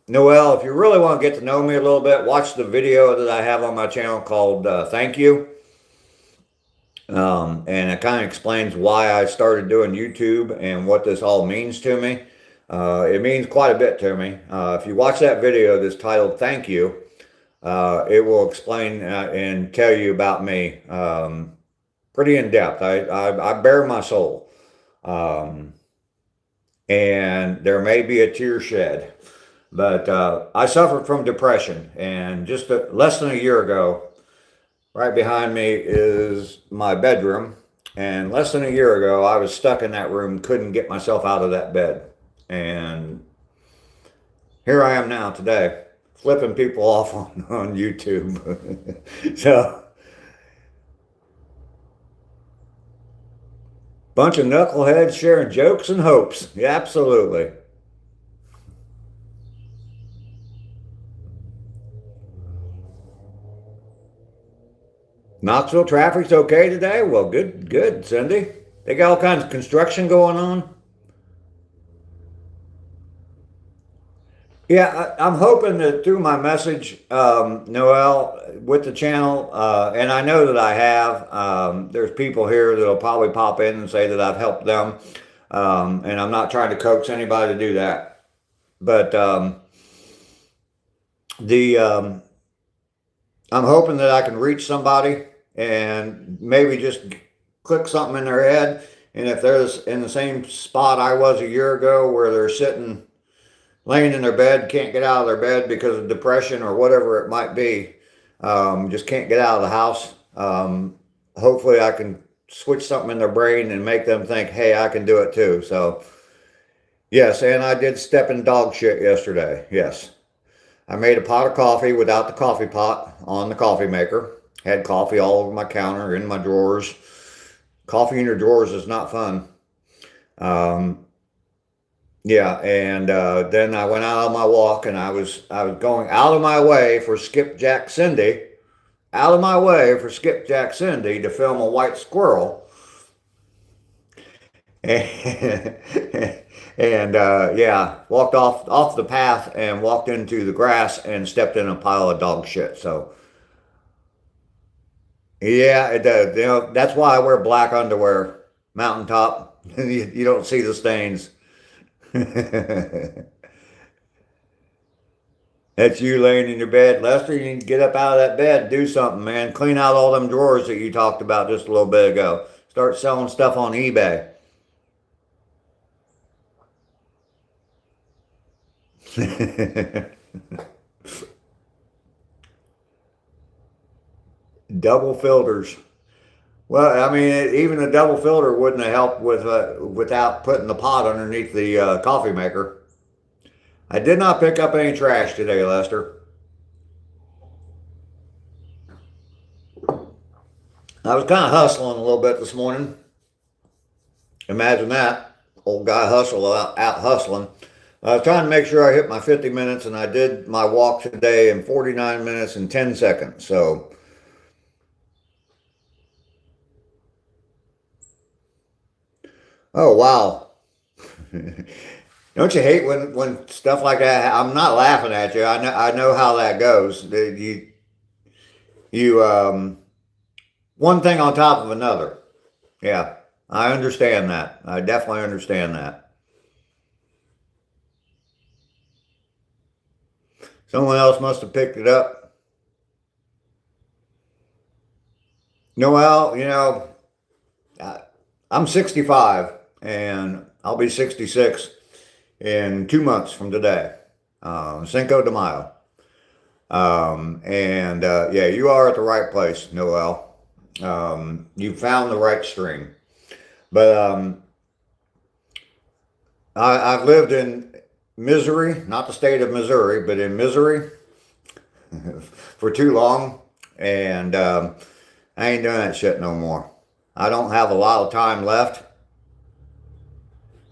Noel, if you really want to get to know me a little bit, watch the video that I have on my channel called Thank You. And it kind of explains why I started doing YouTube and what this all means to me. It means quite a bit to me. If you watch that video that's titled Thank You, it will explain and tell you about me pretty in depth. I bare my soul. And there may be a tear shed. But I suffered from depression. And just less than a year ago, right behind me is my bedroom. And less than a year ago, I was stuck in that room, couldn't get myself out of that bed. And here I am now today, flipping people off on YouTube. So, bunch of knuckleheads sharing jokes and hopes. Yeah, absolutely. Knoxville traffic's okay today? Well, good, Cindy. They got all kinds of construction going on. Yeah, I'm hoping that through my message, Noel, with the channel, and I know that I have, there's people here that'll probably pop in and say that I've helped them, and I'm not trying to coax anybody to do that. But I'm hoping that I can reach somebody and maybe just click something in their head, and if they're in the same spot I was a year ago where they're sitting laying in their bed, can't get out of their bed because of depression or whatever it might be, just can't get out of the house. Hopefully I can switch something in their brain and make them think, hey, I can do it too. So, yes, and I did step in dog shit yesterday, yes. I made a pot of coffee without the coffee pot on the coffee maker. Had coffee all over my counter, in my drawers. Coffee in your drawers is not fun. Um, yeah, and then I went out on my walk, and I was going out of my way for Skipjack Cindy, out of my way for Skipjack Cindy to film a white squirrel. And, yeah, walked off the path and walked into the grass and stepped in a pile of dog shit. So yeah, it does. You know, that's why I wear black underwear, mountaintop. You don't see the stains. That's you laying in your bed, Lester. You need to get up out of that bed, do something, man. Clean out all them drawers that you talked about just a little bit ago. Start selling stuff on eBay. Double filters. Well, I mean, even a double filter wouldn't have helped without putting the pot underneath the coffee maker. I did not pick up any trash today, Lester. I was kind of hustling a little bit this morning. Imagine that. Old guy out hustling. I was trying to make sure I hit my 50 minutes, and I did my walk today in 49 minutes and 10 seconds. So, oh, wow. Don't you hate when stuff like that? I'm not laughing at you. I know how that goes. You one thing on top of another. Yeah, I understand that. I definitely understand that. Someone else must have picked it up. Noel, I- I'm 65 and I'll be 66 in 2 months from today, Cinco de Mayo. And yeah, you are at the right place, Noel. You found the right string. But I've lived in misery, not the state of Missouri, but in misery for too long. And I ain't doing that shit no more. I don't have a lot of time left.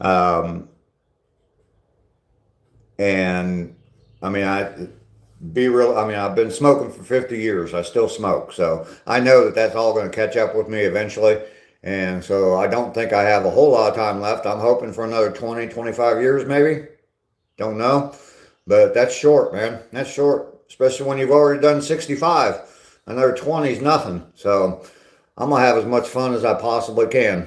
Um, and I mean, I've been smoking for 50 years. I still smoke. So I know that that's all going to catch up with me eventually. And so I don't think I have a whole lot of time left. I'm hoping for another 20, 25 years maybe. Don't know. But that's short, man. That's short, especially when you've already done 65. Another 20 is nothing. So I'm going to have as much fun as I possibly can.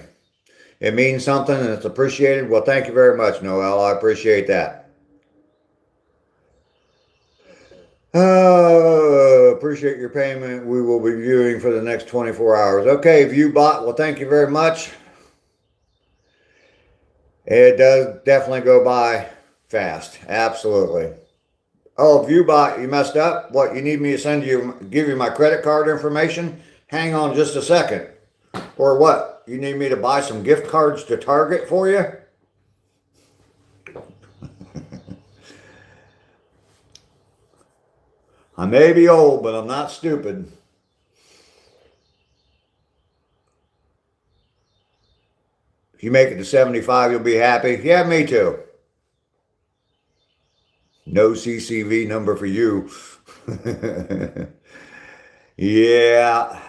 It means something and it's appreciated. Well, thank you very much, Noel. I appreciate that. Appreciate your payment. We will be viewing for the next 24 hours. Okay, ViewBot. Well, thank you very much. It does definitely go by fast. Absolutely. Oh, ViewBot, you messed up? What, you need me to give you my credit card information? Hang on just a second. Or what? You need me to buy some gift cards to Target for you? I may be old, but I'm not stupid. If you make it to 75, you'll be happy. Yeah, me too. No CCV number for you. Yeah.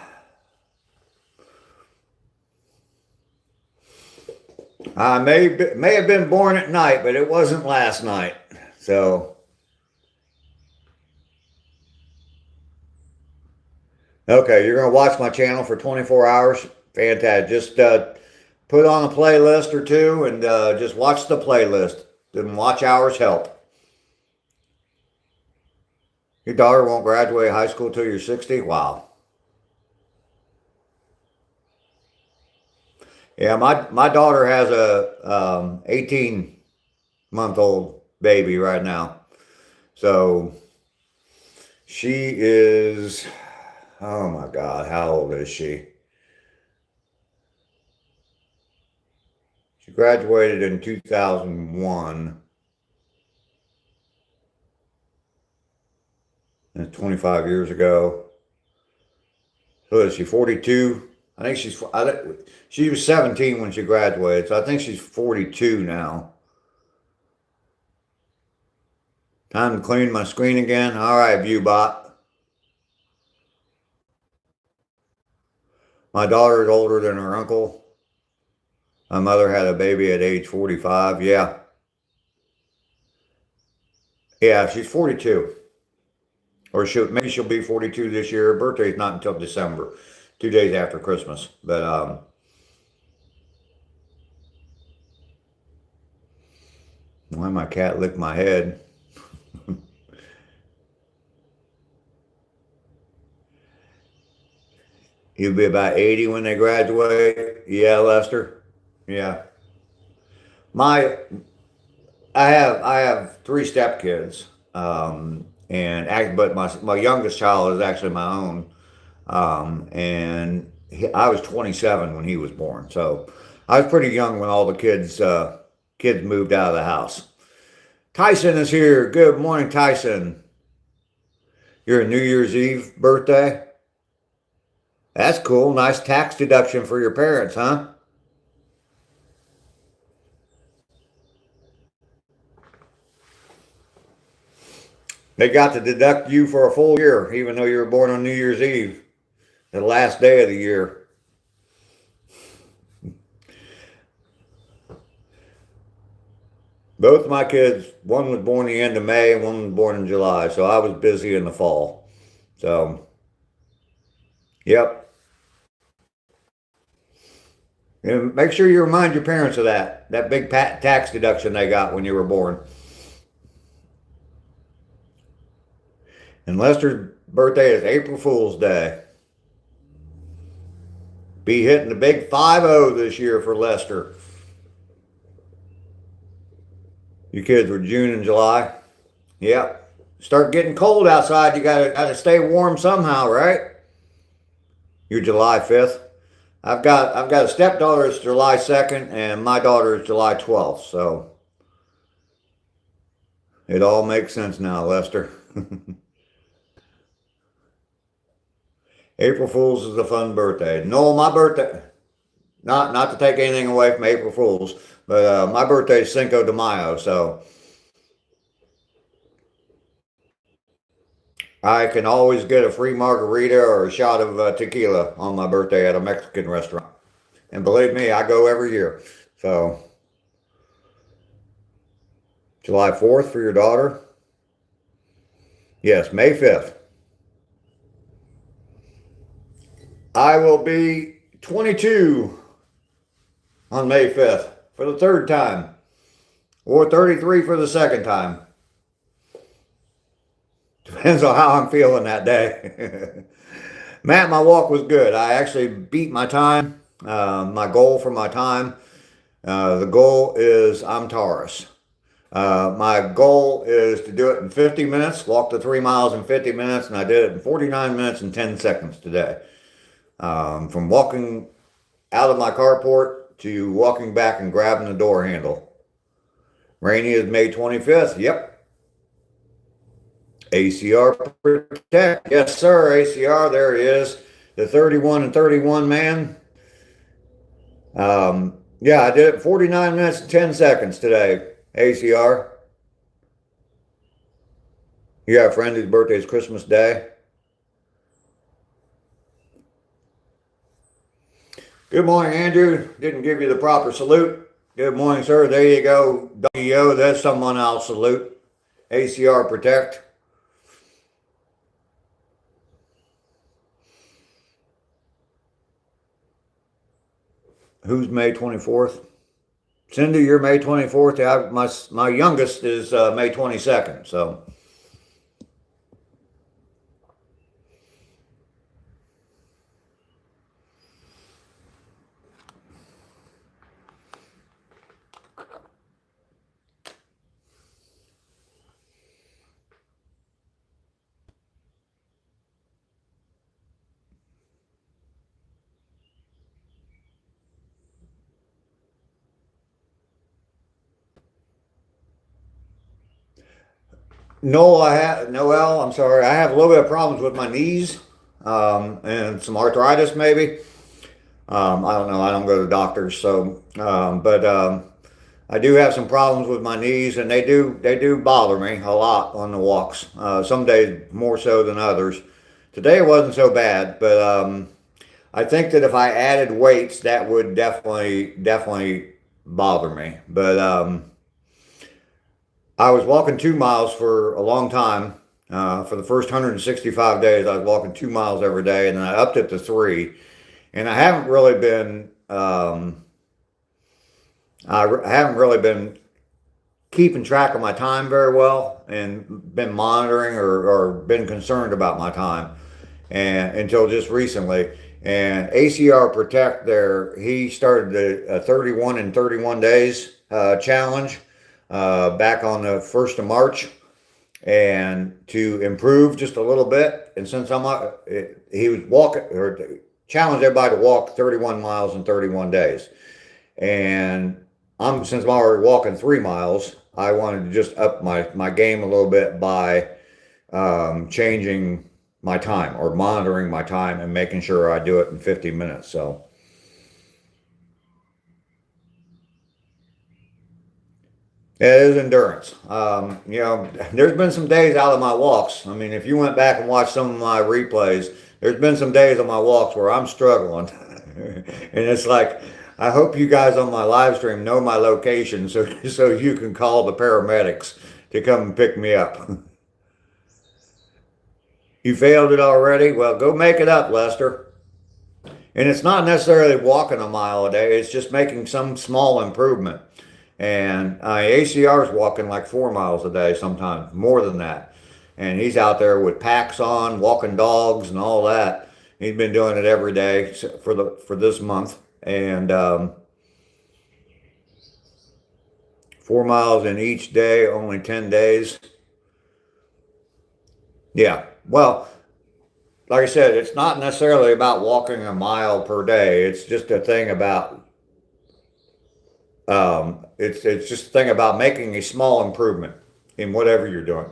I may have been born at night, but it wasn't last night. So, okay, you're gonna watch my channel for 24 hours. Fantastic. Just put on a playlist or two, and just watch the playlist. Then watch hours help. Your daughter won't graduate high school till you're 60. Wow. Yeah, my daughter has a 18-month-old baby right now. So she is, oh my God, how old is she? She graduated in 2001. That's 25 years ago. Who is she, 42? I think she was 17 when she graduated, so I think she's 42 now. Time to clean my screen again. All right, ViewBot. My daughter is older than her uncle. My mother had a baby at age 45. Yeah. Yeah, she's 42. Or maybe she'll be 42 this year. Her birthday's not until December, 2 days after Christmas. But why my cat licked my head? He'll be about 80 when they graduate. Yeah, Lester. Yeah. My I have three stepkids. But my youngest child is actually my own. I was 27 when he was born. So I was pretty young when all the kids moved out of the house. Tyson is here. Good morning, Tyson. Your New Year's Eve birthday? That's cool. Nice tax deduction for your parents, huh? They got to deduct you for a full year, even though you were born on New Year's Eve, the last day of the year. Both my kids, one was born the end of May and one was born in July, so I was busy in the fall. So, yep. And make sure you remind your parents of that big tax deduction they got when you were born. And Lester's birthday is April Fool's Day. Be hitting the big 5-0 this year for Lester. You kids were June and July. Yep. Start getting cold outside. You gotta stay warm somehow, right? You're July 5th. I've got a stepdaughter that's July 2nd, and my daughter is July 12th. So it all makes sense now, Lester. April Fool's is a fun birthday. No, my birthday, not to take anything away from April Fool's, but my birthday is Cinco de Mayo, so I can always get a free margarita or a shot of tequila on my birthday at a Mexican restaurant. And believe me, I go every year. So, July 4th for your daughter? Yes, May 5th. I will be 22 on May 5th for the third time, or 33 for the second time. Depends on how I'm feeling that day. Matt, my walk was good. I actually beat my time, my goal for my time. The goal is I'm Taurus. My goal is to do it in 50 minutes, walk the 3 miles in 50 minutes, and I did it in 49 minutes and 10 seconds today. From walking out of my carport to walking back and grabbing the door handle. Rainy is May 25th. Yep. ACR Protect. Yes, sir. ACR. There he is. The 31 and 31 man. Yeah, I did it 49 minutes and 10 seconds today. ACR. You got a friend whose birthday is Christmas Day. Good morning, Andrew. Didn't give you the proper salute. Good morning, sir. There you go. WO, that's someone I'll salute. ACR Protect. Who's May 24th? Cindy, you're May 24th. My youngest is May 22nd, so. Noel, I'm sorry. I have a little bit of problems with my knees. and some arthritis maybe. I don't know. I don't go to the doctors, so but I do have some problems with my knees, and they do bother me a lot on the walks. Some days more so than others. Today it wasn't so bad, but I think that if I added weights, that would definitely bother me. But I was walking 2 miles for a long time. For the first 165 days, I was walking 2 miles every day, and then I upped it to three. And I haven't really been I haven't really been keeping track of my time very well, and been monitoring or been concerned about my time, and until just recently. And ACR Protect there, he started a 31 in 31 days challenge back on the 1st of March, and to improve just a little bit. And since he was walking, or challenged everybody to walk 31 miles in 31 days. And since I'm already walking 3 miles, I wanted to just up my game a little bit by changing my time, or monitoring my time, and making sure I do it in 50 minutes. So it is endurance. There's been some days out of my walks. I mean, if you went back and watched some of my replays, there's been some days on my walks where I'm struggling. And it's like, I hope you guys on my live stream know my location, so you can call the paramedics to come and pick me up. You failed it already? Well, go make it up, Lester. And it's not necessarily walking a mile a day. It's just making some small improvement. And ACR's walking like 4 miles a day, sometimes more than that. And he's out there with packs on, walking dogs and all that. He's been doing it every day for this month. And 4 miles in each day, only 10 days. Yeah. Well, like I said, it's not necessarily about walking a mile per day. It's just a thing about it's just a thing about making a small improvement in whatever you're doing.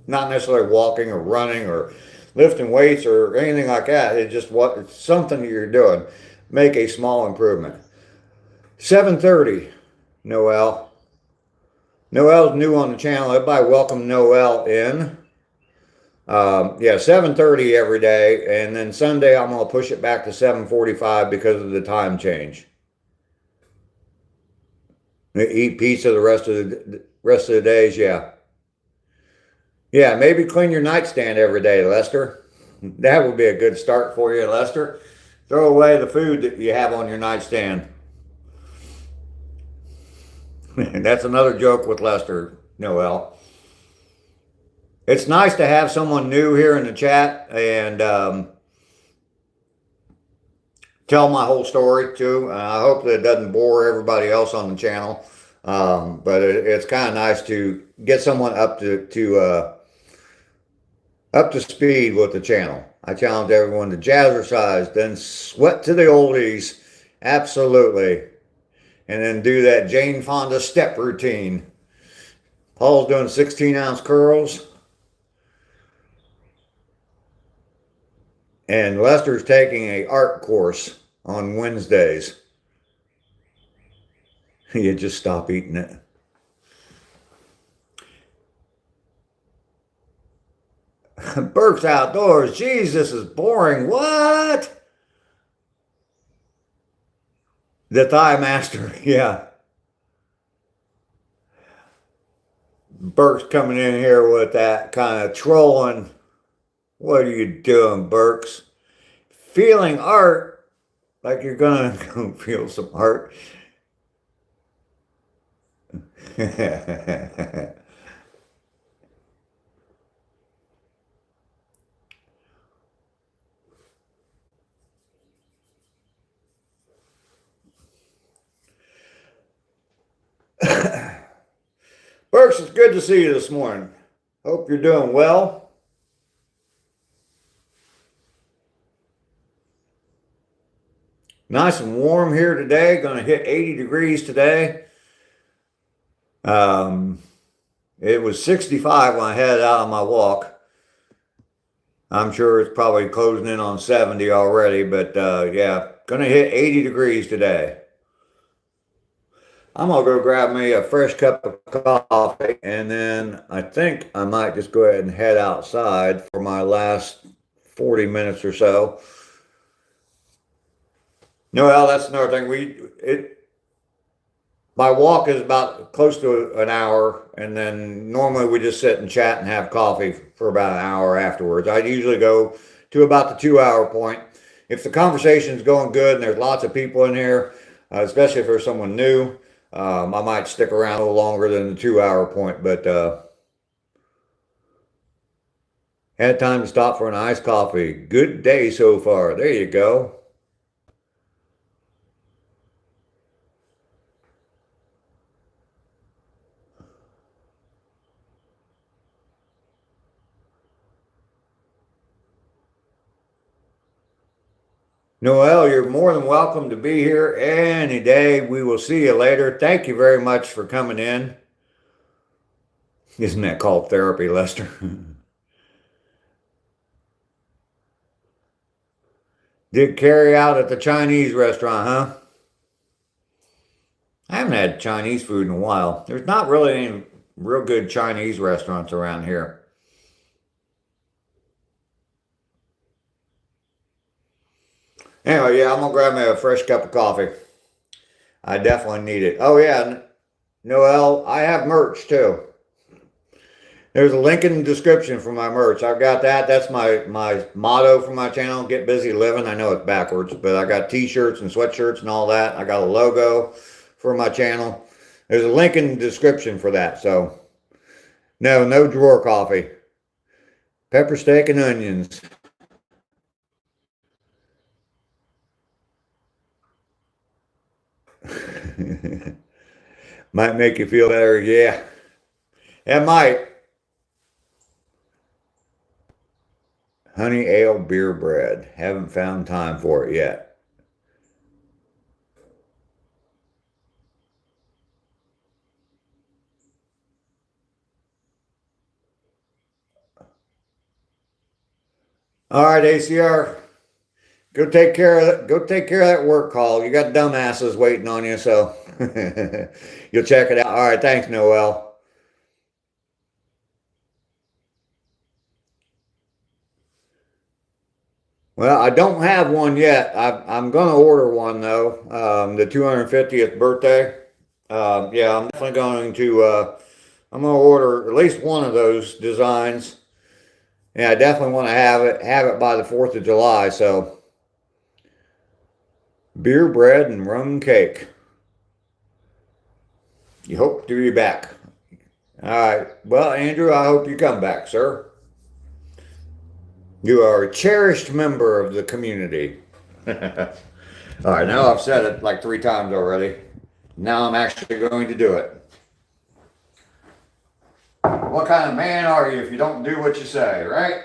Not necessarily walking or running or lifting weights or anything like that. It's something that you're doing. Make a small improvement. 7:30, Noel. Noel's new on the channel. Everybody welcome Noel in. 7:30 every day, and then Sunday I'm gonna push it back to 7:45 because of the time change. Eat pizza the rest of the days, yeah. Yeah, maybe clean your nightstand every day, Lester. That would be a good start for you, Lester. Throw away the food that you have on your nightstand. That's another joke with Lester, Noel. It's nice to have someone new here in the chat, and tell my whole story too. I hope that it doesn't bore everybody else on the channel, but it's kind of nice to get someone up to speed with the channel. I challenge everyone to jazzercise, then sweat to the oldies, absolutely, and then do that Jane Fonda step routine. Paul's doing 16-ounce curls. And Lester's taking an art course on Wednesdays. You just stop eating it. Burke's Outdoors. Geez, this is boring. What? The Thigh Master. Yeah. Burke's coming in here with that kind of trolling. What are you doing, Burks? Feeling art, like you're gonna go feel some art. Burks, it's good to see you this morning. Hope you're doing well. Nice and warm here today. Going to hit 80 degrees today. It was 65 when I headed out on my walk. I'm sure it's probably closing in on 70 already, but yeah, gonna hit 80 degrees today. I'm gonna go grab me a fresh cup of coffee, and then I think I might just go ahead and head outside for my last 40 minutes or so. No, well, that's another thing. My walk is about close to an hour, and then normally we just sit and chat and have coffee for about an hour afterwards. I usually go to about the 2 hour point. If the conversation's going good and there's lots of people in here, especially if there's someone new, I might stick around a little longer than the 2 hour point, but had time to stop for an iced coffee. Good day so far. There you go. Noel, you're more than welcome to be here any day. We will see you later. Thank you very much for coming in. Isn't that called therapy, Lester? Did carry out at the Chinese restaurant, huh? I haven't had Chinese food in a while. There's not really any real good Chinese restaurants around here. Anyway, yeah, I'm gonna grab me a fresh cup of coffee. I definitely need it. Oh yeah, Noel, I have merch too. There's a link in the description for my merch. I've got that. That's my motto for my channel, Get Busy Living. I know it's backwards, but I got t-shirts and sweatshirts and all that. I got a logo for my channel. There's a link in the description for that. So, no drawer coffee. Pepper steak and onions. Might make you feel better, yeah. It might. Honey ale beer bread. Haven't found time for it yet. All right, ACR. Go take care of that. Go take care of that work call. You got dumbasses waiting on you, so you'll check it out. All right, thanks, Noel. Well, I don't have one yet. I'm going to order one though. The 250th birthday. Yeah, I'm definitely going to. I'm going to order at least one of those designs. Yeah, I definitely want to have it by the 4th of July. So, beer, bread, and rum cake. You hope to be back. All right. Well, Andrew, I hope you come back, sir. You are a cherished member of the community. All right, now I've said it like 3 times already. Now I'm actually going to do it. What kind of man are you if you don't do what you say, right?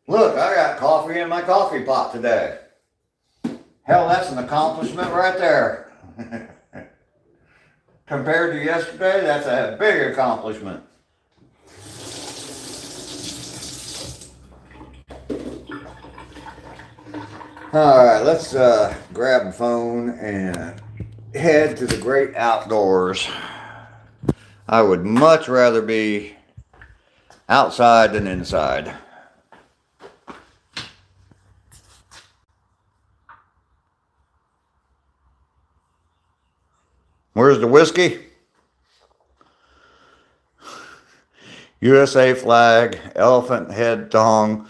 Look, I got coffee in my coffee pot today. Hell, that's an accomplishment right there. Compared to yesterday, that's a big accomplishment. All right, let's grab the phone and head to the great outdoors. I would much rather be outside than inside. Where's the whiskey? USA flag, elephant head tong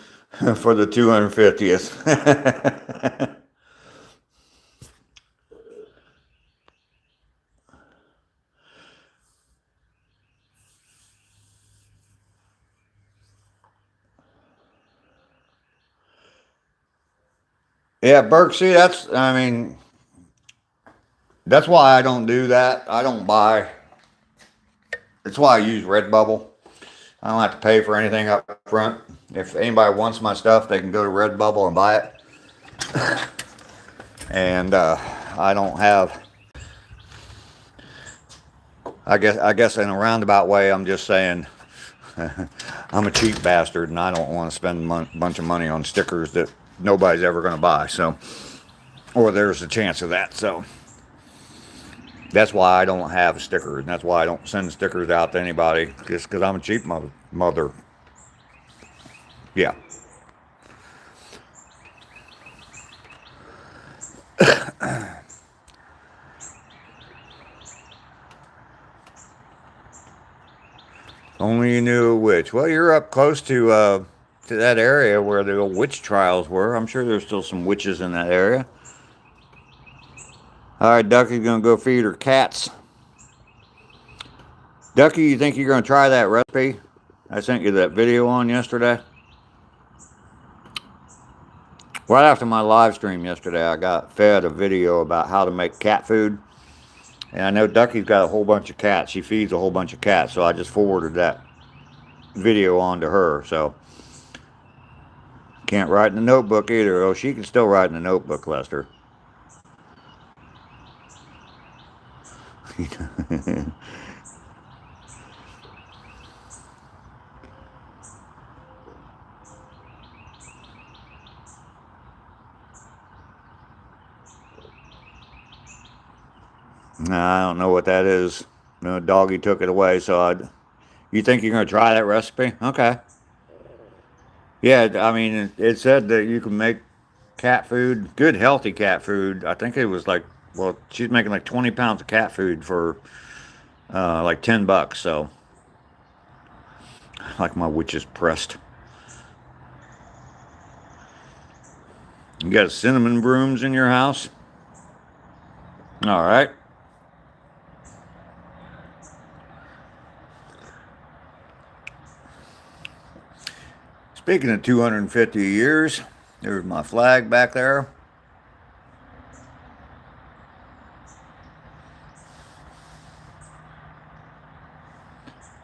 for the 250th. Yeah, Burke, see, I mean, that's why I don't do that. I don't buy. That's why I use Redbubble. I don't have to pay for anything up front. If anybody wants my stuff, they can go to Redbubble and buy it. And I don't have. I guess in a roundabout way, I'm just saying I'm a cheap bastard, and I don't want to spend a bunch of money on stickers that nobody's ever going to buy. So, or there's a chance of that. So that's why I don't have stickers, and that's why I don't send stickers out to anybody, just because I'm a cheap mother. Yeah. Only you knew which. Well, you're up close to that area where the old witch trials were. I'm sure there's still some witches in that area. All right, Ducky's gonna go feed her cats. Ducky, you think you're gonna try that recipe I sent you that video on yesterday? Right after my live stream yesterday, I got fed a video about how to make cat food. And I know Ducky's got a whole bunch of cats. She feeds a whole bunch of cats, so I just forwarded that video on to her. So can't write in the notebook either. Oh, she can still write in the notebook, Lester. I don't know what that is. No, doggy took it away, so you think you're going to try that recipe? Okay. Yeah, I mean, it said that you can make cat food, good, healthy cat food. I think it was like, well, she's making like 20 pounds of cat food for like $10. So, like my witch's pressed. You got cinnamon brooms in your house? All right. Speaking of 250 years, there's my flag back there.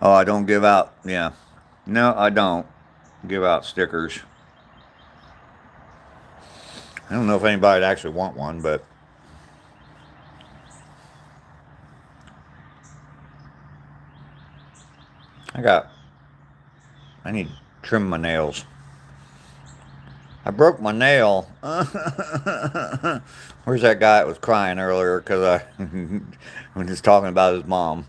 Oh, I don't give out, yeah. No, I don't give out stickers. I don't know if anybody'd actually want one, but I need to trim my nails. I broke my nail. Where's that guy that was crying earlier because I was just talking about his mom.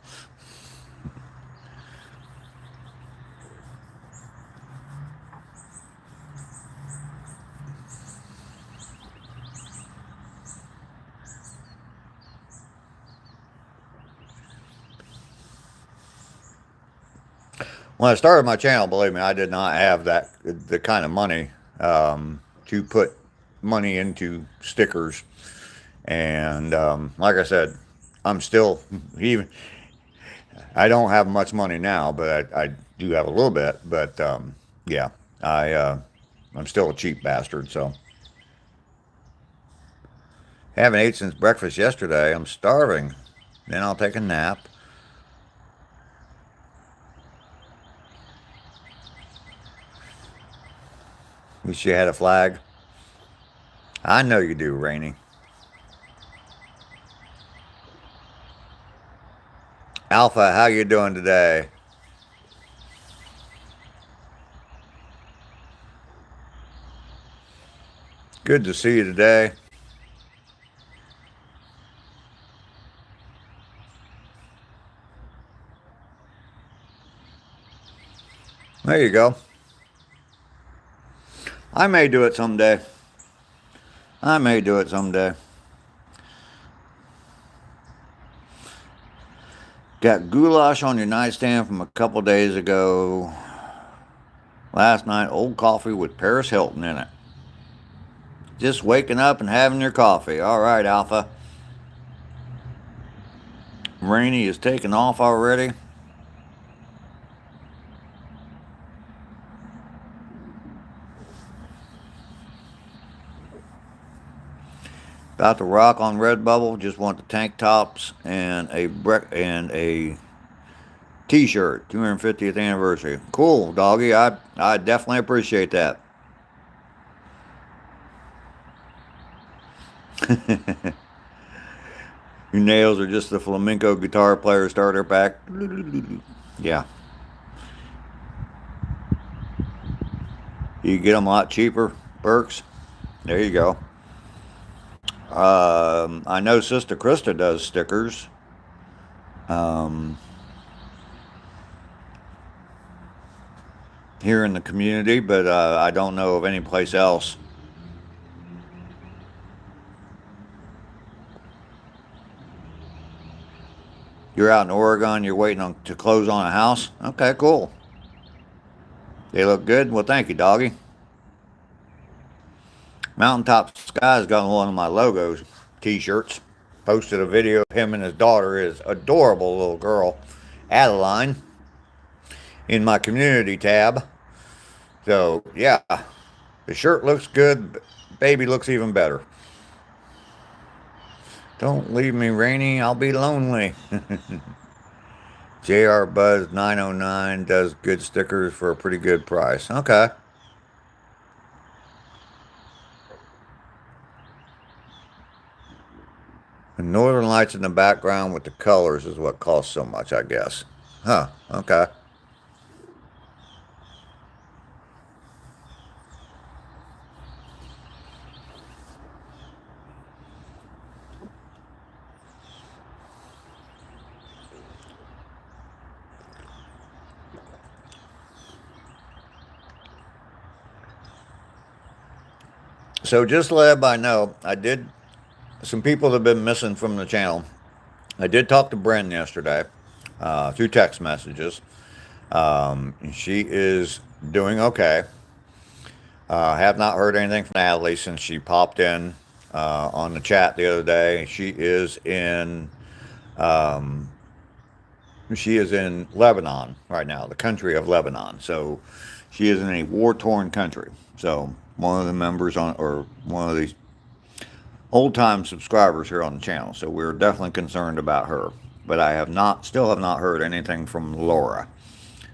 When I started my channel, believe me, I did not have the kind of money to put money into stickers. And like I said, I'm still even. I don't have much money now, but I do have a little bit. But yeah, I'm still a cheap bastard. So haven't ate since breakfast yesterday. I'm starving. Then I'll take a nap. Wish you had a flag. I know you do, Rainey. Alpha, how you doing today? Good to see you today. There you go. I may do it someday. I may do it someday. Got goulash on your nightstand from a couple days ago. Last night, old coffee with Paris Hilton in it. Just waking up and having your coffee. All right, Alpha. Rainy is taking off already. About to rock on Redbubble. Just want the tank tops and a T-shirt. 250th anniversary. Cool, doggy. I definitely appreciate that. Your nails are just the flamenco guitar player starter pack. Yeah. You get them a lot cheaper, Burks. There you go. I know Sister Krista does stickers. Um, Here in the community, but I don't know of any place else. You're out in Oregon. You're waiting to close on a house. Okay, cool. They look good. Well, thank you, doggy. Mountaintop Sky's got one of my logos T-shirts. Posted a video of him and his daughter, his adorable little girl, Adeline, in my community tab. So yeah, the shirt looks good. Baby looks even better. Don't leave me, Rainy. I'll be lonely. JR Buzz 909 does good stickers for a pretty good price. Okay. The Northern Lights in the background with the colors is what costs so much, I guess. Huh. Okay. So just to let everybody know, some people have been missing from the channel. I did talk to Bren yesterday through text messages. She is doing okay. Have not heard anything from Natalie since she popped in on the chat the other day. Um, she is in Lebanon right now, the country of Lebanon. So she is in a war-torn country. So one of the members one of these old-time subscribers here on the channel. So we're definitely concerned about her. But still have not heard anything from Laura,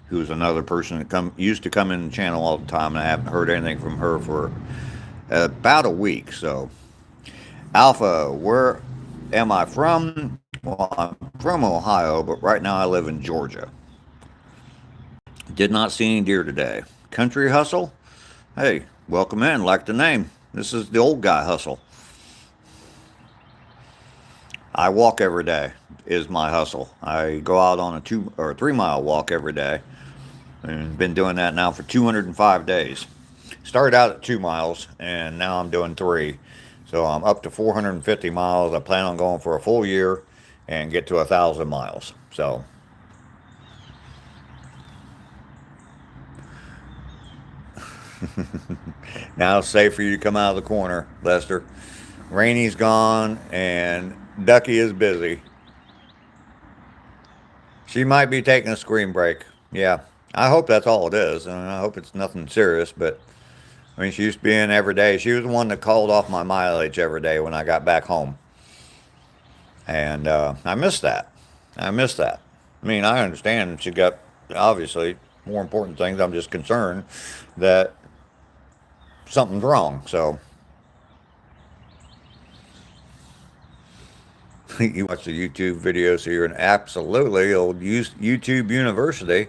who's another person that used to come in the channel all the time, and I haven't heard anything from her for about a week. So, Alpha, where am I from? Well, I'm from Ohio, but right now I live in Georgia. Did not see any deer today. Country hustle? Hey, welcome in, like the name. This is the old guy hustle. I walk every day is my hustle. I go out on a 2 or 3 mile walk every day. And been doing that now for 205 days. Started out at 2 miles and now I'm doing 3. So I'm up to 450 miles. I plan on going for a full year and get to 1,000 miles. So now it's safe for you to come out of the corner, Lester. Rainy's gone and Ducky is busy. She might be taking a screen break. Yeah. I hope that's all it is, and I hope it's nothing serious, but I mean, she used to be in every day. She was the one that called off my mileage every day when I got back home. And I miss that. I mean, I understand she got, obviously, more important things. I'm just concerned that something's wrong, so. You watch the YouTube videos, so you're an absolutely old YouTube university.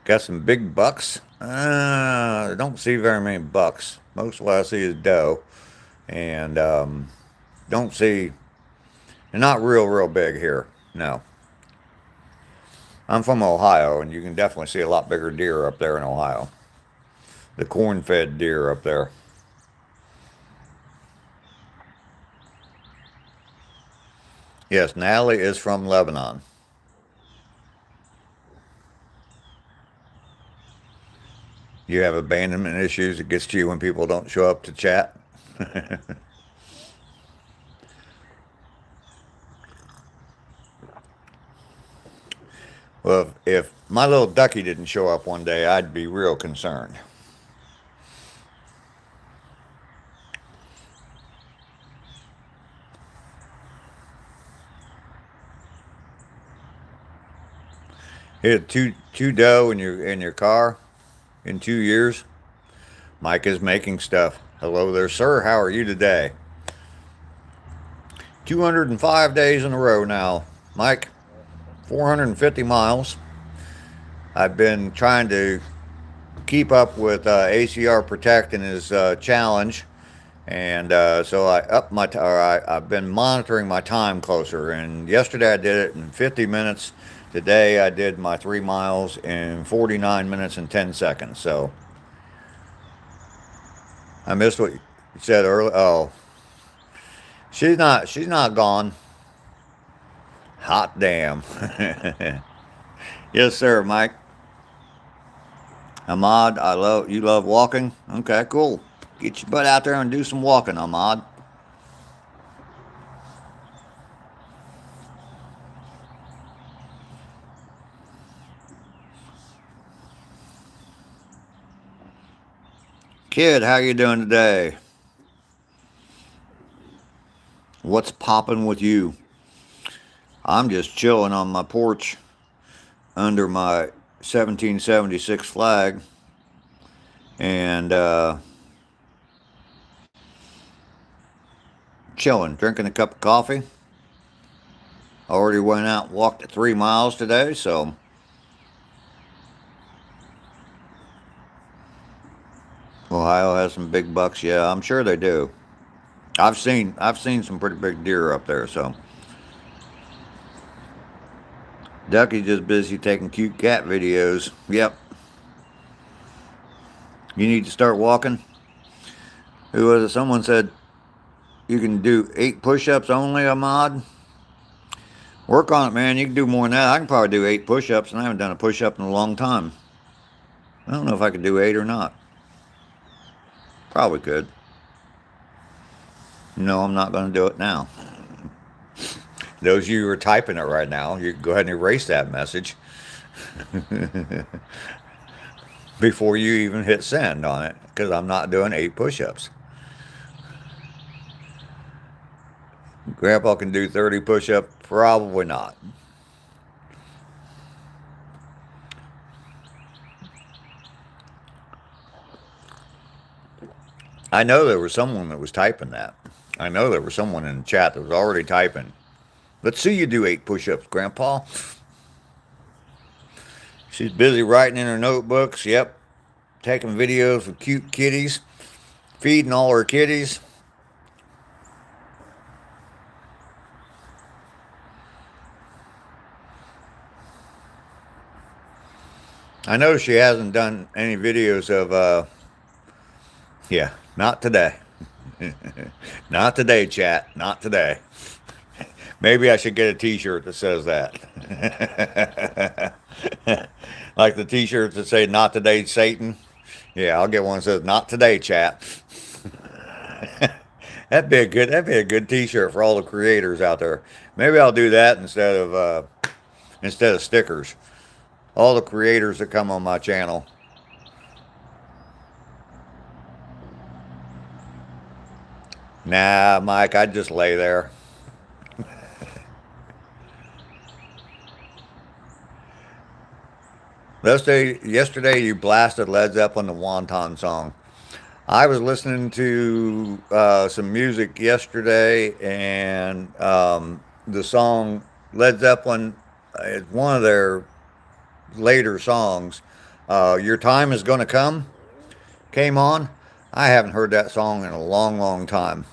Got some big bucks. I don't see very many bucks. Most of what I see is doe. And don't see, they're not real big here. No. I'm from Ohio, and you can definitely see a lot bigger deer up there in Ohio. The corn-fed deer up there. Yes, Natalie is from Lebanon. You have abandonment issues. It gets to you when people don't show up to chat. Well, if my little ducky didn't show up one day, I'd be real concerned. hit two dough in your car in 2 years. Mike is making stuff. Hello there, sir. How are you today? 205 days in a row now, Mike. 450 miles. I've been trying to keep up with ACR Protect and his challenge, and so I've been monitoring my time closer. And yesterday I did it in 50 minutes. Today I did my 3 miles in 49 minutes and 10 seconds. So I missed what you said earlier. Oh, she's not gone. Hot damn. Yes, sir, Mike. Ahmad, you love walking? Okay, cool. Get your butt out there and do some walking, Ahmad. Kid, how you doing today? What's popping with you? I'm just chilling on my porch under my 1776 flag and chilling, drinking a cup of coffee. Already went out and walked 3 miles today, so Ohio has some big bucks. Yeah, I'm sure they do. I've seen some pretty big deer up there, so Ducky's just busy taking cute cat videos. Yep. You need to start walking. Who was it? Someone said you can do 8 push-ups only, Ahmad. Work on it, man. You can do more than that. I can probably do 8 push-ups, and I haven't done a push-up in a long time. I don't know if I could do 8 or not. Probably could. No, I'm not going to do it now. Those of you who are typing it right now, you can go ahead and erase that message before you even hit send on it, because I'm not doing 8 push-ups. Grandpa can do 30 push-ups? Probably not. I know there was someone that was typing that. I know there was someone in the chat that was already typing. Let's see you do 8 push-ups, Grandpa. She's busy writing in her notebooks. Yep. Taking videos of cute kitties. Feeding all her kitties. I know she hasn't done any videos of, yeah, not today. Not today, chat. Not today. Maybe I should get a t-shirt that says that. Like the t-shirts that say, not today, Satan. Yeah, I'll get one that says, not today, chat. That'd be a good t-shirt for all the creators out there. Maybe I'll do that instead of stickers. All the creators that come on my channel. Nah, Mike, I'd just lay there. Yesterday you blasted Led Zeppelin, the Wonton song. I was listening to some music yesterday, and the song Led Zeppelin is one of their later songs. Your Time Is Gonna Come came on. I haven't heard that song in a long, long time.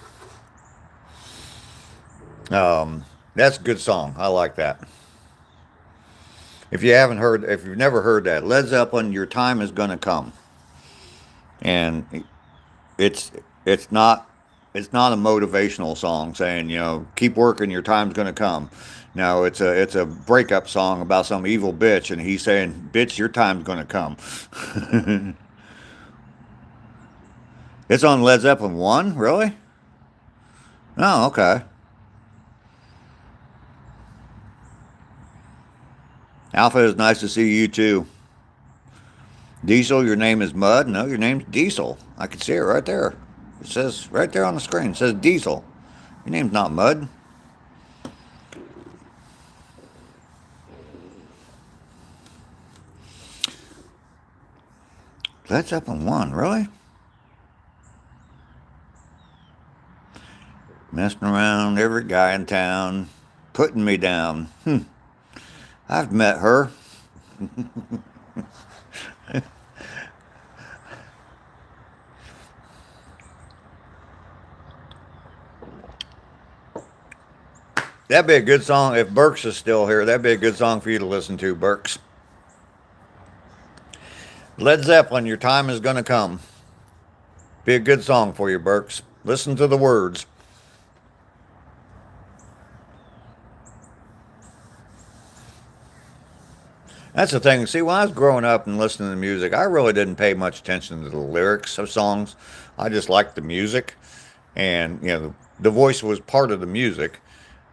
That's a good song. I like that. If you've never heard that, Led Zeppelin, Your Time Is Gonna Come. And it's not a motivational song saying, keep working, your time's gonna come. No, it's a breakup song about some evil bitch, and he's saying, bitch, your time's gonna come. It's on Led Zeppelin 1, really? Oh, okay. Alpha, is nice to see you too. Diesel, your name is Mud? No, your name's Diesel. I can see it right there. It says right there on the screen. It says Diesel. Your name's not Mud. Led Zeppelin 1, really? Messing around, every guy in town, putting me down. I've met her. That'd be a good song. If Burks is still here, that'd be a good song for you to listen to, Burks. Led Zeppelin, your time is going to come. Be a good song for you, Burks. Listen to the words. That's the thing. See, when I was growing up and listening to music, I really didn't pay much attention to the lyrics of songs. I just liked the music. And, the voice was part of the music,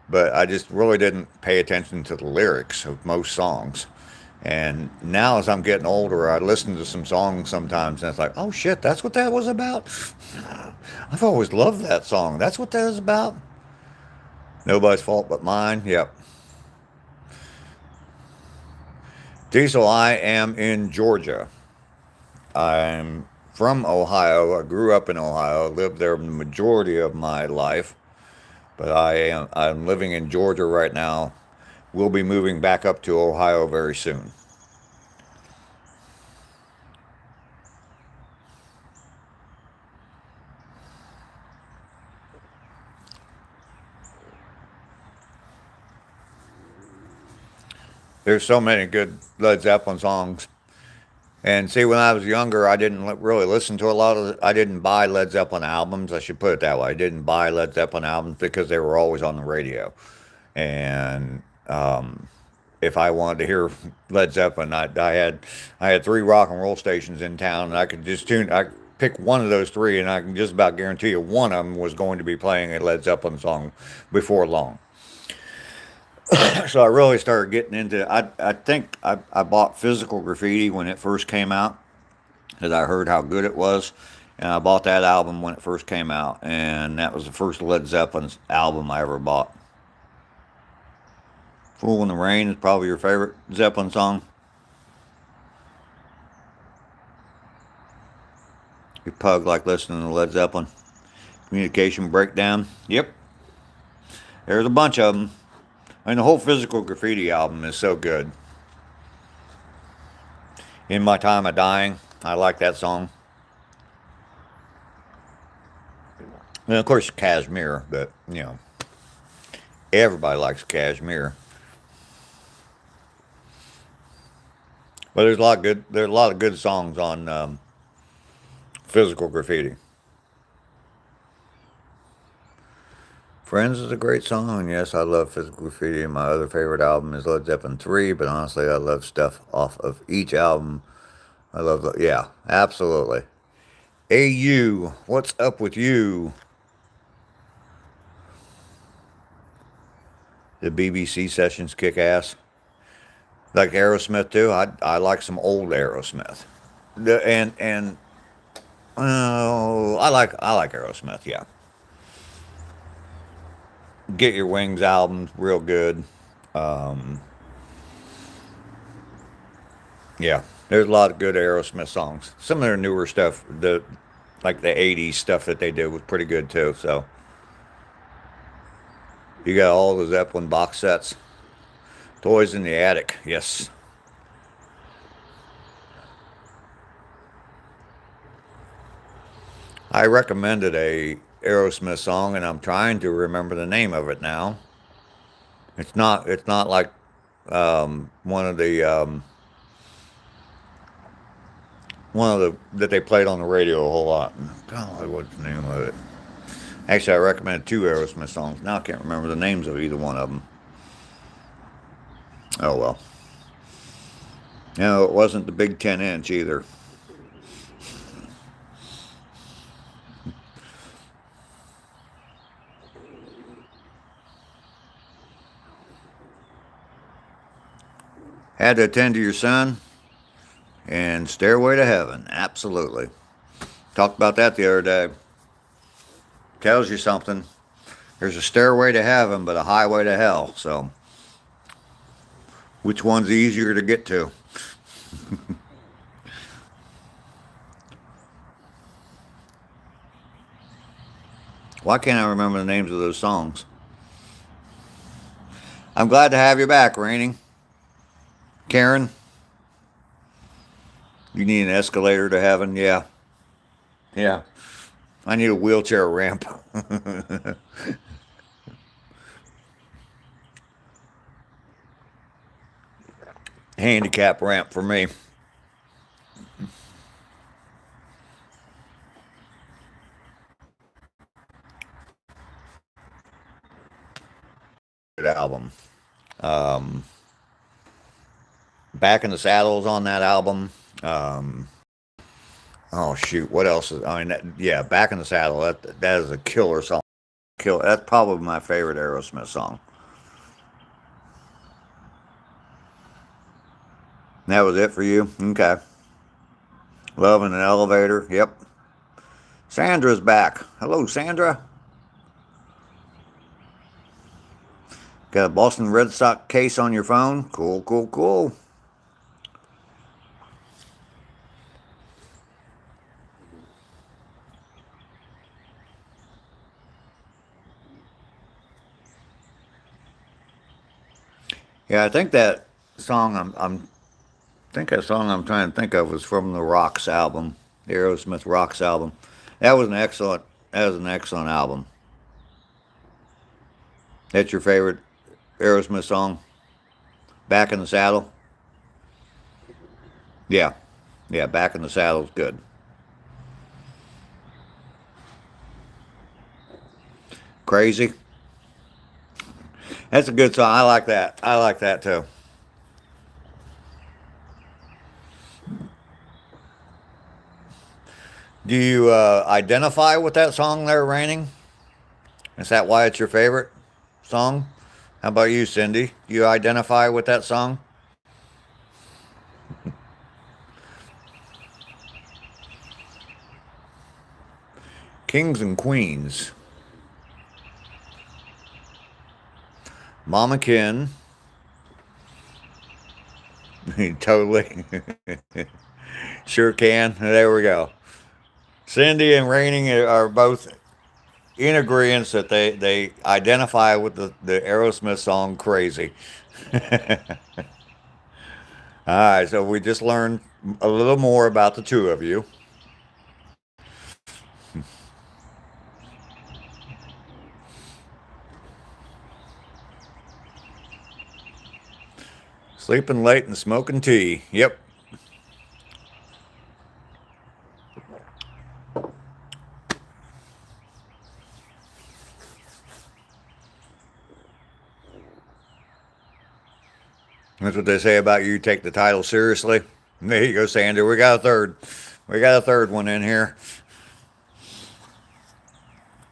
but I just really didn't pay attention to the lyrics of most songs. And now as I'm getting older, I listen to some songs sometimes and it's like, oh shit, that's what that was about? I've always loved that song. That's what that is about? Nobody's fault but mine. Yep. Diesel, I am in Georgia. I'm from Ohio. I grew up in Ohio. Lived there the majority of my life. But I'm living in Georgia right now. We'll be moving back up to Ohio very soon. There's so many good Led Zeppelin songs. And see, when I was younger, I didn't really listen to a lot of I didn't buy Led Zeppelin albums. I should put it that way. I didn't buy Led Zeppelin albums because they were always on the radio. And if I wanted to hear Led Zeppelin, I had 3 rock and roll stations in town, and I could just pick one of those 3, and I can just about guarantee you one of them was going to be playing a Led Zeppelin song before long. So I really started getting into. I think I bought Physical Graffiti when it first came out, because I heard how good it was, and I bought that album when it first came out, and that was the first Led Zeppelin album I ever bought. Fool in the Rain is probably your favorite Zeppelin song. You pug like listening to Led Zeppelin. Communication Breakdown. Yep. There's a bunch of them. I mean, the whole Physical Graffiti album is so good. In My Time of Dying, I like that song. And of course, Kashmir, but, everybody likes Kashmir. But there's a lot of good songs on Physical Graffiti. Friends is a great song. Yes, I love Physical Graffiti. My other favorite album is Led Zeppelin 3, but honestly, I love stuff off of each album. Yeah, absolutely. AU, what's up with you? The BBC sessions kick ass. Like Aerosmith too. I like some old Aerosmith. I like Aerosmith, yeah. Get Your Wings album, real good. Yeah, there's a lot of good Aerosmith songs. Some of their newer stuff, like the 80s stuff that they did was pretty good too. So you got all the Zeppelin box sets. Toys in the Attic, yes. I recommended a Aerosmith song, and I'm trying to remember the name of it now. It's not like one of the that they played on the radio a whole lot. God, what's the name of it? Actually, I recommended 2 Aerosmith songs. Now I can't remember the names of either one of them. Oh well. No, it wasn't the big 10-inch either. Had to attend to your son, and Stairway to Heaven, absolutely. Talked about that the other day. Tells you something. There's a stairway to heaven, but a highway to hell. So, which one's easier to get to? Why can't I remember the names of those songs? I'm glad to have you back, Raining. Karen, you need an escalator to heaven? Yeah. Yeah. I need a wheelchair ramp. Handicap ramp for me. Good album. Back in the Saddle's on that album. Oh shoot, what else is? I mean, yeah, Back in the Saddle. That is a killer song. That's probably my favorite Aerosmith song. That was it for you? Okay. Love in an Elevator. Yep. Sandra's back. Hello, Sandra. Got a Boston Red Sox case on your phone? Cool, cool, cool. Yeah, I think that song that song I'm trying to think of was from the Rocks album, the Aerosmith Rocks album. That was an excellent album. That's your favorite Aerosmith song? Back in the Saddle? Yeah. Yeah, Back in the Saddle's good. Crazy? That's a good song. I like that. I like that too. Do you identify with that song there, Raining? Is that why it's your favorite song? How about you, Cindy? Do you identify with that song? Kings and Queens. Mama Ken. Totally. Sure can. There we go. Cindy and Raining are both in agreement that they identify with the Aerosmith song Crazy. All right, so we just learned a little more about the two of you. Sleeping late and smoking tea. Yep. That's what they say about you. Take the title seriously. There you go, Sander. We got a third. We got a third one in here.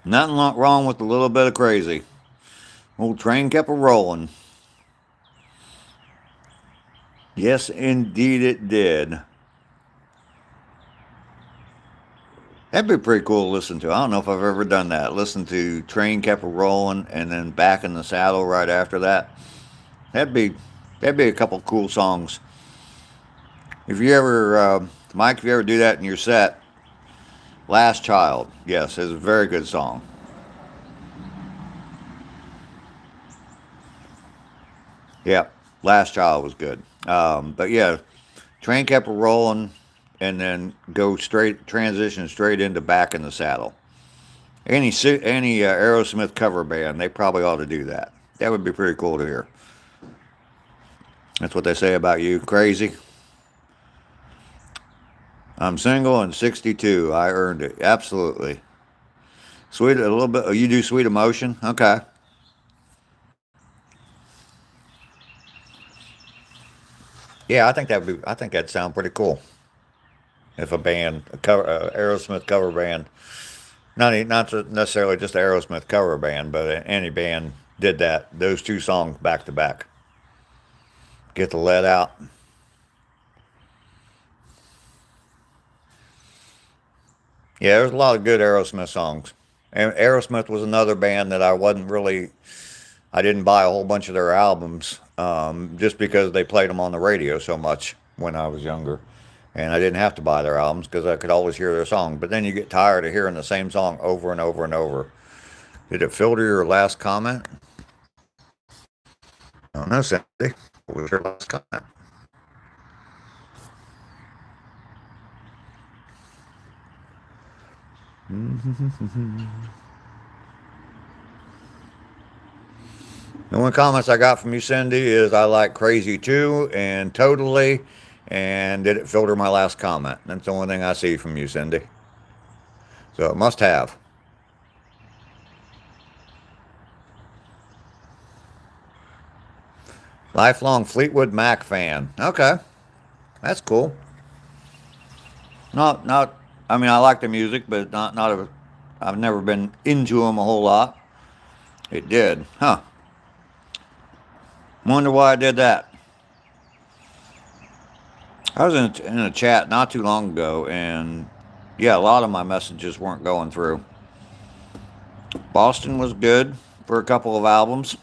Nothing wrong with a little bit of crazy. Old train kept a rolling. Yes, indeed it did. That'd be pretty cool to listen to. I don't know if I've ever done that. Listen to Train Kept a Rolling and then Back in the Saddle right after that. That'd be a couple cool songs. If you ever, Mike, if you ever do that in your set, Last Child, yes, is a very good song. Yeah, Last Child was good. But yeah, Train Kept a Rolling and then transition straight into Back in the Saddle. Any Aerosmith cover band, they probably ought to do that. That would be pretty cool to hear. That's what they say about you. Crazy. I'm single and 62. I earned it. Absolutely. Sweet, a little bit. Oh, you do Sweet Emotion? Okay. Yeah, I think that'd sound pretty cool. If a Aerosmith cover band, not necessarily just Aerosmith cover band, but any band did those two songs back to back. Get the Lead Out. Yeah, there's a lot of good Aerosmith songs. And Aerosmith was another band that I didn't buy a whole bunch of their albums just because they played them on the radio so much when I was younger. And I didn't have to buy their albums because I could always hear their song. But then you get tired of hearing the same song over and over and over. Did it filter your last comment? I don't know, Cindy. What was your last comment? The only comments I got from you, Cindy, is I like Crazy too and Totally, and did it filter my last comment? That's the only thing I see from you, Cindy. So it must have. Lifelong Fleetwood Mac fan. Okay, that's cool. Not. I mean, I like the music, but not a. I've never been into them a whole lot. It did, huh? Wonder why I did that. I was in a chat not too long ago, and yeah, a lot of my messages weren't going through. Boston was good for a couple of albums.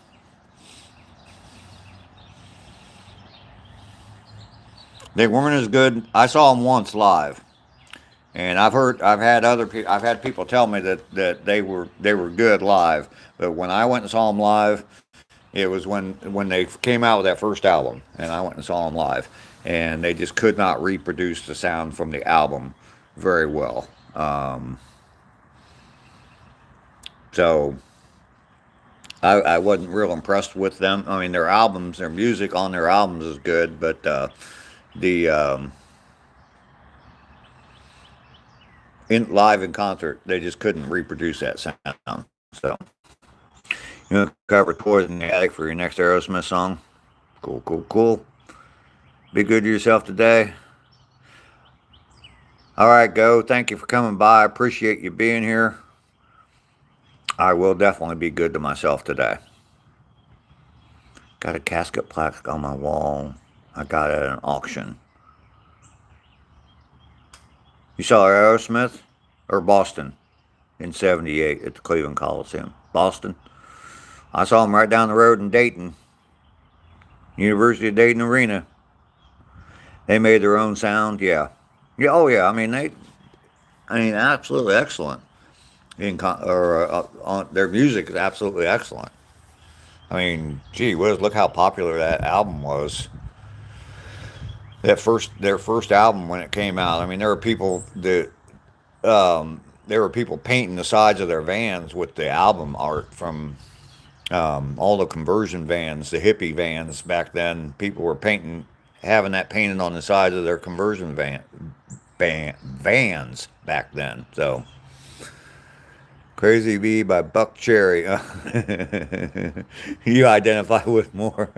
They weren't as good. I saw them once live, and I've had people tell me that they were good live. But when I went and saw them live, it was when they came out with that first album, and I went and saw them live, and they just could not reproduce the sound from the album very well. So I wasn't real impressed with them. I mean, their music on their albums is good, but the in live in concert, they just couldn't reproduce that sound. So you know, cover Toys in the Attic for your next Aerosmith song. Cool, cool, cool. Be good to yourself today. All right, Go. Thank you for coming by. I appreciate you being here. I will definitely be good to myself today. Got a casket plaque on my wall. I got it at an auction. You saw Aerosmith or Boston in '78 at the Cleveland Coliseum? Boston. I saw them right down the road in Dayton, University of Dayton Arena. They made their own sound. Yeah. Yeah. Oh yeah. I mean absolutely excellent. Their music is absolutely excellent. I mean, gee whiz, look how popular that album was. Their first album when it came out. I mean, there were people painting the sides of their vans with the album art from all the conversion vans, the hippie vans back then. People were having that painted on the sides of their conversion vans back then. So. Crazy Bee by Buck Cherry. You identify with more.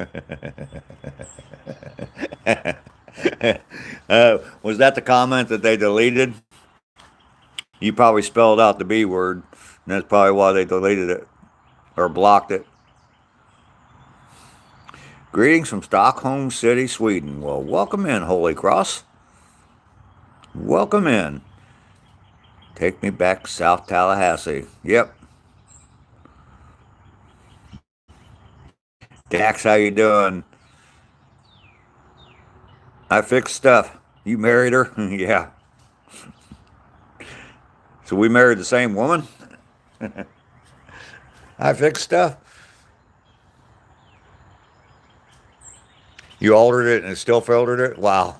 Was that the comment that they deleted? You probably spelled out the B word, and that's probably why they deleted it or blocked it. Greetings from Stockholm City, Sweden. Well, welcome in, Holy Cross. Welcome in. Take me back to South Tallahassee. Yep. Dax, how you doing? I fixed stuff. You married her? Yeah. So we married the same woman? I fixed stuff. You altered it and it still filtered it? Wow.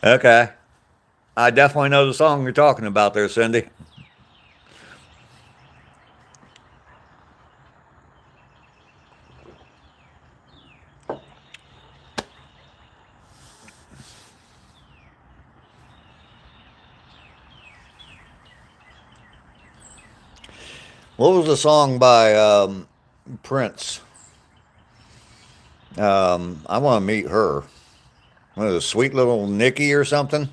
Okay. I definitely know the song you're talking about there, Cindy. What was the song by Prince? I want to meet her. What is it, Sweet Little Nicky or something?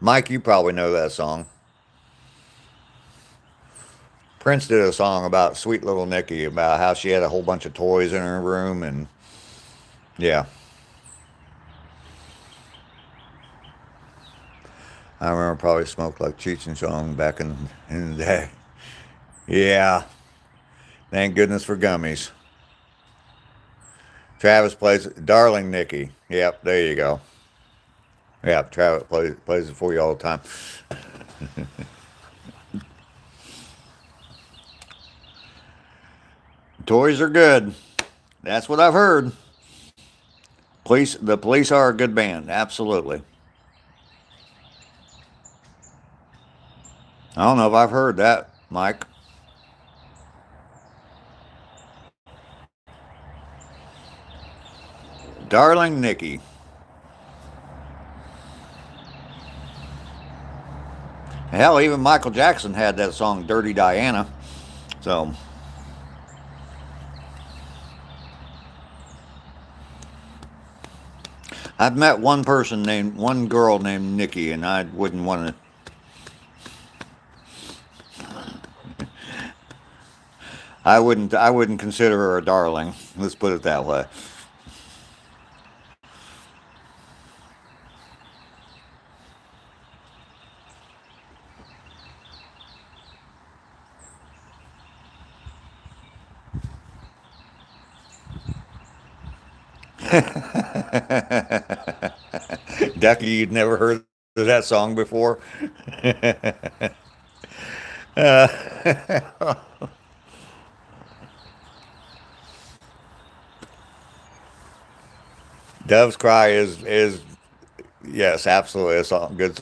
Mike, you probably know that song. Prince did a song about Sweet Little Nicky, about how she had a whole bunch of toys in her room, and yeah. I remember probably smoked like Cheech and Chong back in the day. Yeah. Thank goodness for gummies. Travis plays Darling Nikki. Yep, there you go. Yeah, Travis plays it for you all the time. Toys are good. That's what I've heard. The police are a good band. Absolutely. I don't know if I've heard that, Mike. Darling Nikki. Hell, even Michael Jackson had that song, Dirty Diana. So, I've met one girl named Nikki, and I wouldn't want to. I wouldn't consider her a darling. Let's put it that way. Ducky, you'd never heard of that song before? uh, Dove's Cry is yes, absolutely a song, good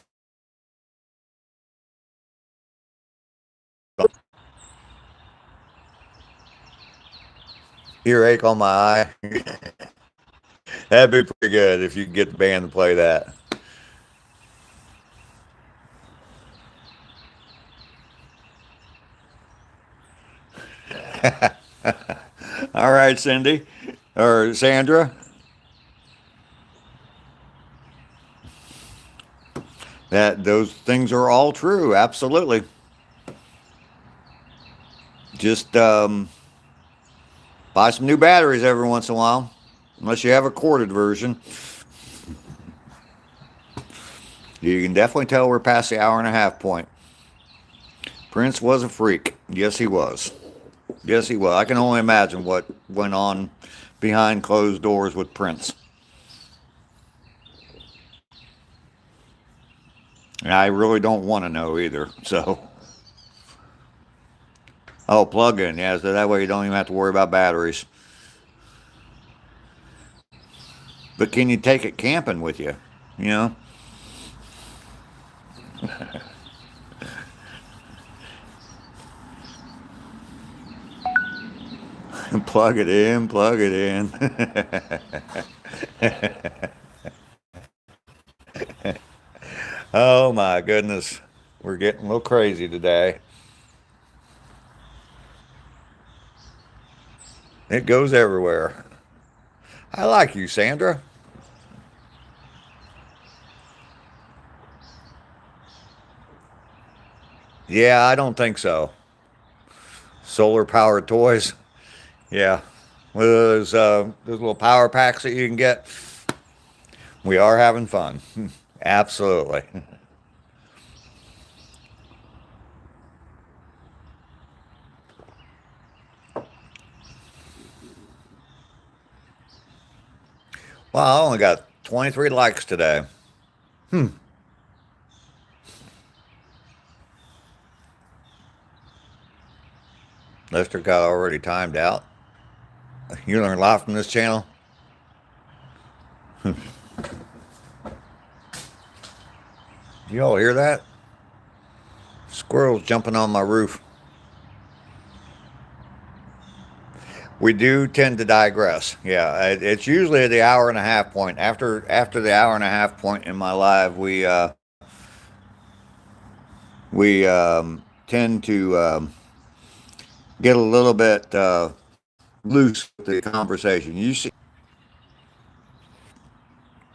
song. Earache on my eye. That'd be pretty good if you could get the band to play that. All right, Cindy or Sandra. That those things are all true. Absolutely. Just buy some new batteries every once in a while, unless you have a corded version. You can definitely tell we're past the hour and a half point. Prince was a freak. Yes, he was. Yes, he was. I can only imagine what went on behind closed doors with Prince. And I really don't want to know either. So, oh, plug in. Yeah, so that way you don't even have to worry about batteries. But can you take it camping with you? You know? Plug it in, plug it in. Oh my goodness. We're getting a little crazy today. It goes everywhere. I like you, Sandra. Yeah, I don't think so. Solar powered toys. Yeah. With those little power packs that you can get. We are having fun. Absolutely. Well, I only got 23 likes today. Lester got already timed out. You learn a lot from this channel. You all hear that? Squirrels jumping on my roof. We do tend to digress. Yeah, it's usually at the hour and a half point. After the hour and a half point in my live, we tend to get a little bit loose with the conversation. You see,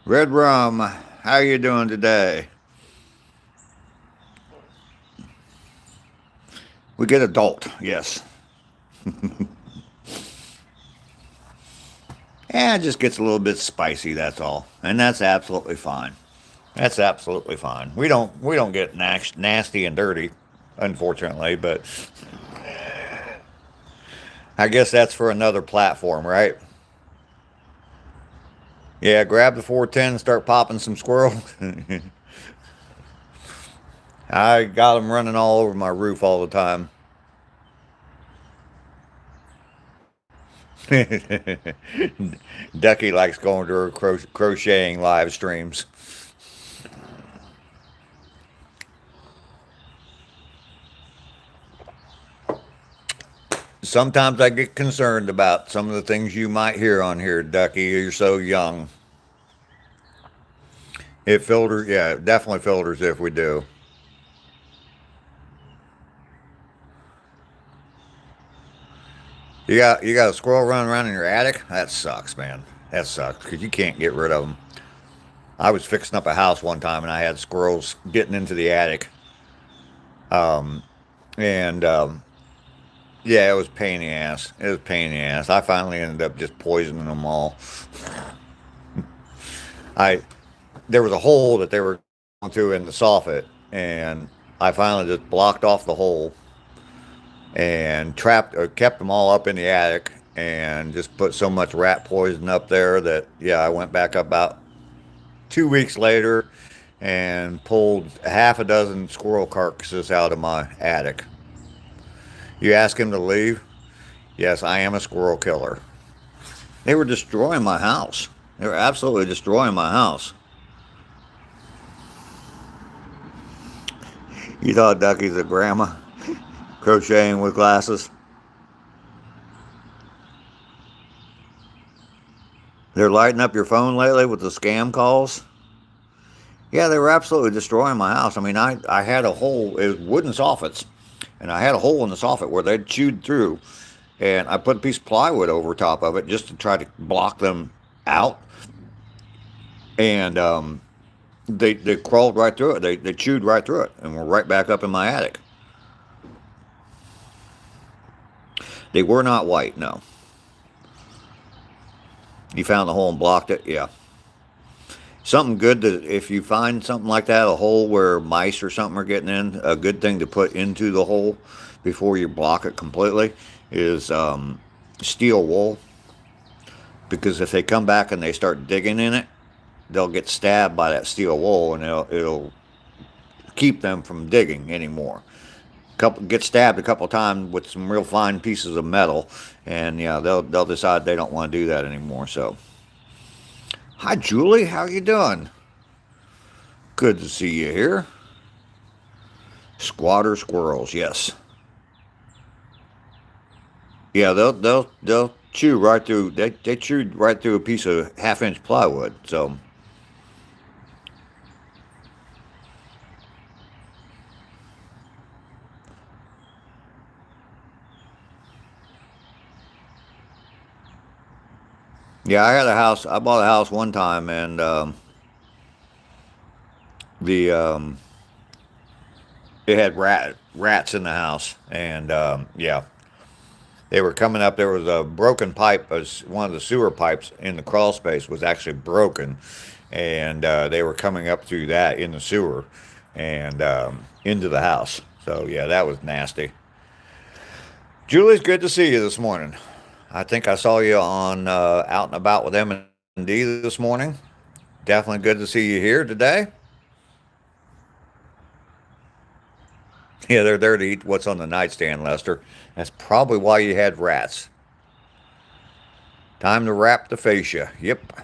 Red Rum, how you doing today? We get adult, yes. And it just gets a little bit spicy, that's all. And that's absolutely fine. That's absolutely fine. We don't get nasty and dirty, unfortunately, but I guess that's for another platform, right? Yeah, grab the 410 and start popping some squirrels. I got them running all over my roof all the time. Ducky likes going to her crocheting live streams. Sometimes I get concerned about some of the things you might hear on here, Ducky. You're so young. It filters, yeah, it definitely filters if we do. You got a squirrel running around in your attic? That sucks, man. That sucks because you can't get rid of them. I was fixing up a house one time and I had squirrels getting into the attic. Um, and yeah, it was a pain in the ass. It was a pain in the ass. I finally ended up just poisoning them all. I There was a hole that they were going through in the soffit, and I finally just blocked off the hole and trapped or kept them all up in the attic and just put so much rat poison up there that yeah, I went back up about 2 weeks later and pulled half a dozen squirrel carcasses out of my attic. You ask him to leave? Yes, I am a squirrel killer. They were destroying my house. They were absolutely destroying my house. You thought Ducky's a grandma crocheting with glasses? They're lighting up your phone lately with the scam calls? Yeah, they were absolutely destroying my house. I mean, I had a hole, it was wooden soffits, and I had a hole in the soffit where they'd chewed through, and I put a piece of plywood over top of it just to try to block them out, and they crawled right through it. They chewed right through it, and were right back up in my attic. They were not white, no. You found the hole and blocked it? Yeah. Something good that if you find something like that, a hole where mice or something are getting in, a good thing to put into the hole before you block it completely is steel wool. Because if they come back and they start digging in it, they'll get stabbed by that steel wool, and it'll keep them from digging anymore. Get stabbed a couple times with some real fine pieces of metal, and yeah, they'll decide they don't want to do that anymore. So, hi Julie, how you doing? Good to see you here. Squatter squirrels, yes. Yeah, they'll chew right through. They chewed right through a piece of 1/2 inch plywood. So. Yeah, I had a house. I bought a house one time, and the it had rats in the house, and yeah, they were coming up. There was a broken pipe. One of the sewer pipes in the crawl space was actually broken, and they were coming up through that in the sewer, and into the house. So yeah, that was nasty. Julie's good to see you this morning. I think I saw you on out and about with M&D this morning. Definitely good to see you here today. Yeah, they're there to eat what's on the nightstand, Lester. That's probably why you had rats. Time to wrap the fascia. Yep.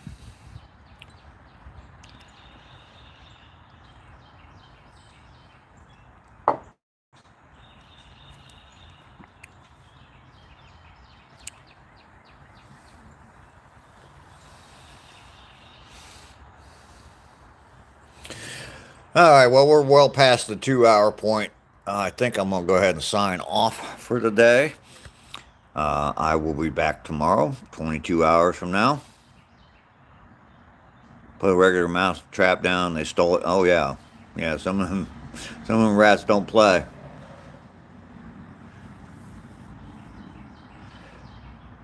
All right, well, we're well past the 2 hour point. I think I'm going to go ahead and sign off for today. I will be back tomorrow, 22 hours from now. Put a regular mouse trap down. They stole it. Oh, yeah. Yeah, some of them rats don't play.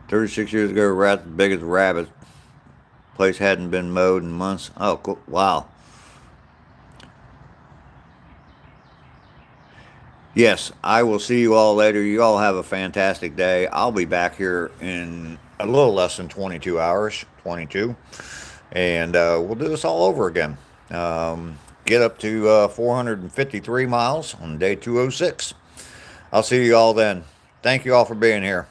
"36 years ago, rats as big as rabbits. Place hadn't been mowed in months." Oh, cool. Wow. Yes, I will see you all later. You all have a fantastic day. I'll be back here in a little less than 22 hours, 22, and we'll do this all over again. Get up to 453 miles on day 206. I'll see you all then. Thank you all for being here.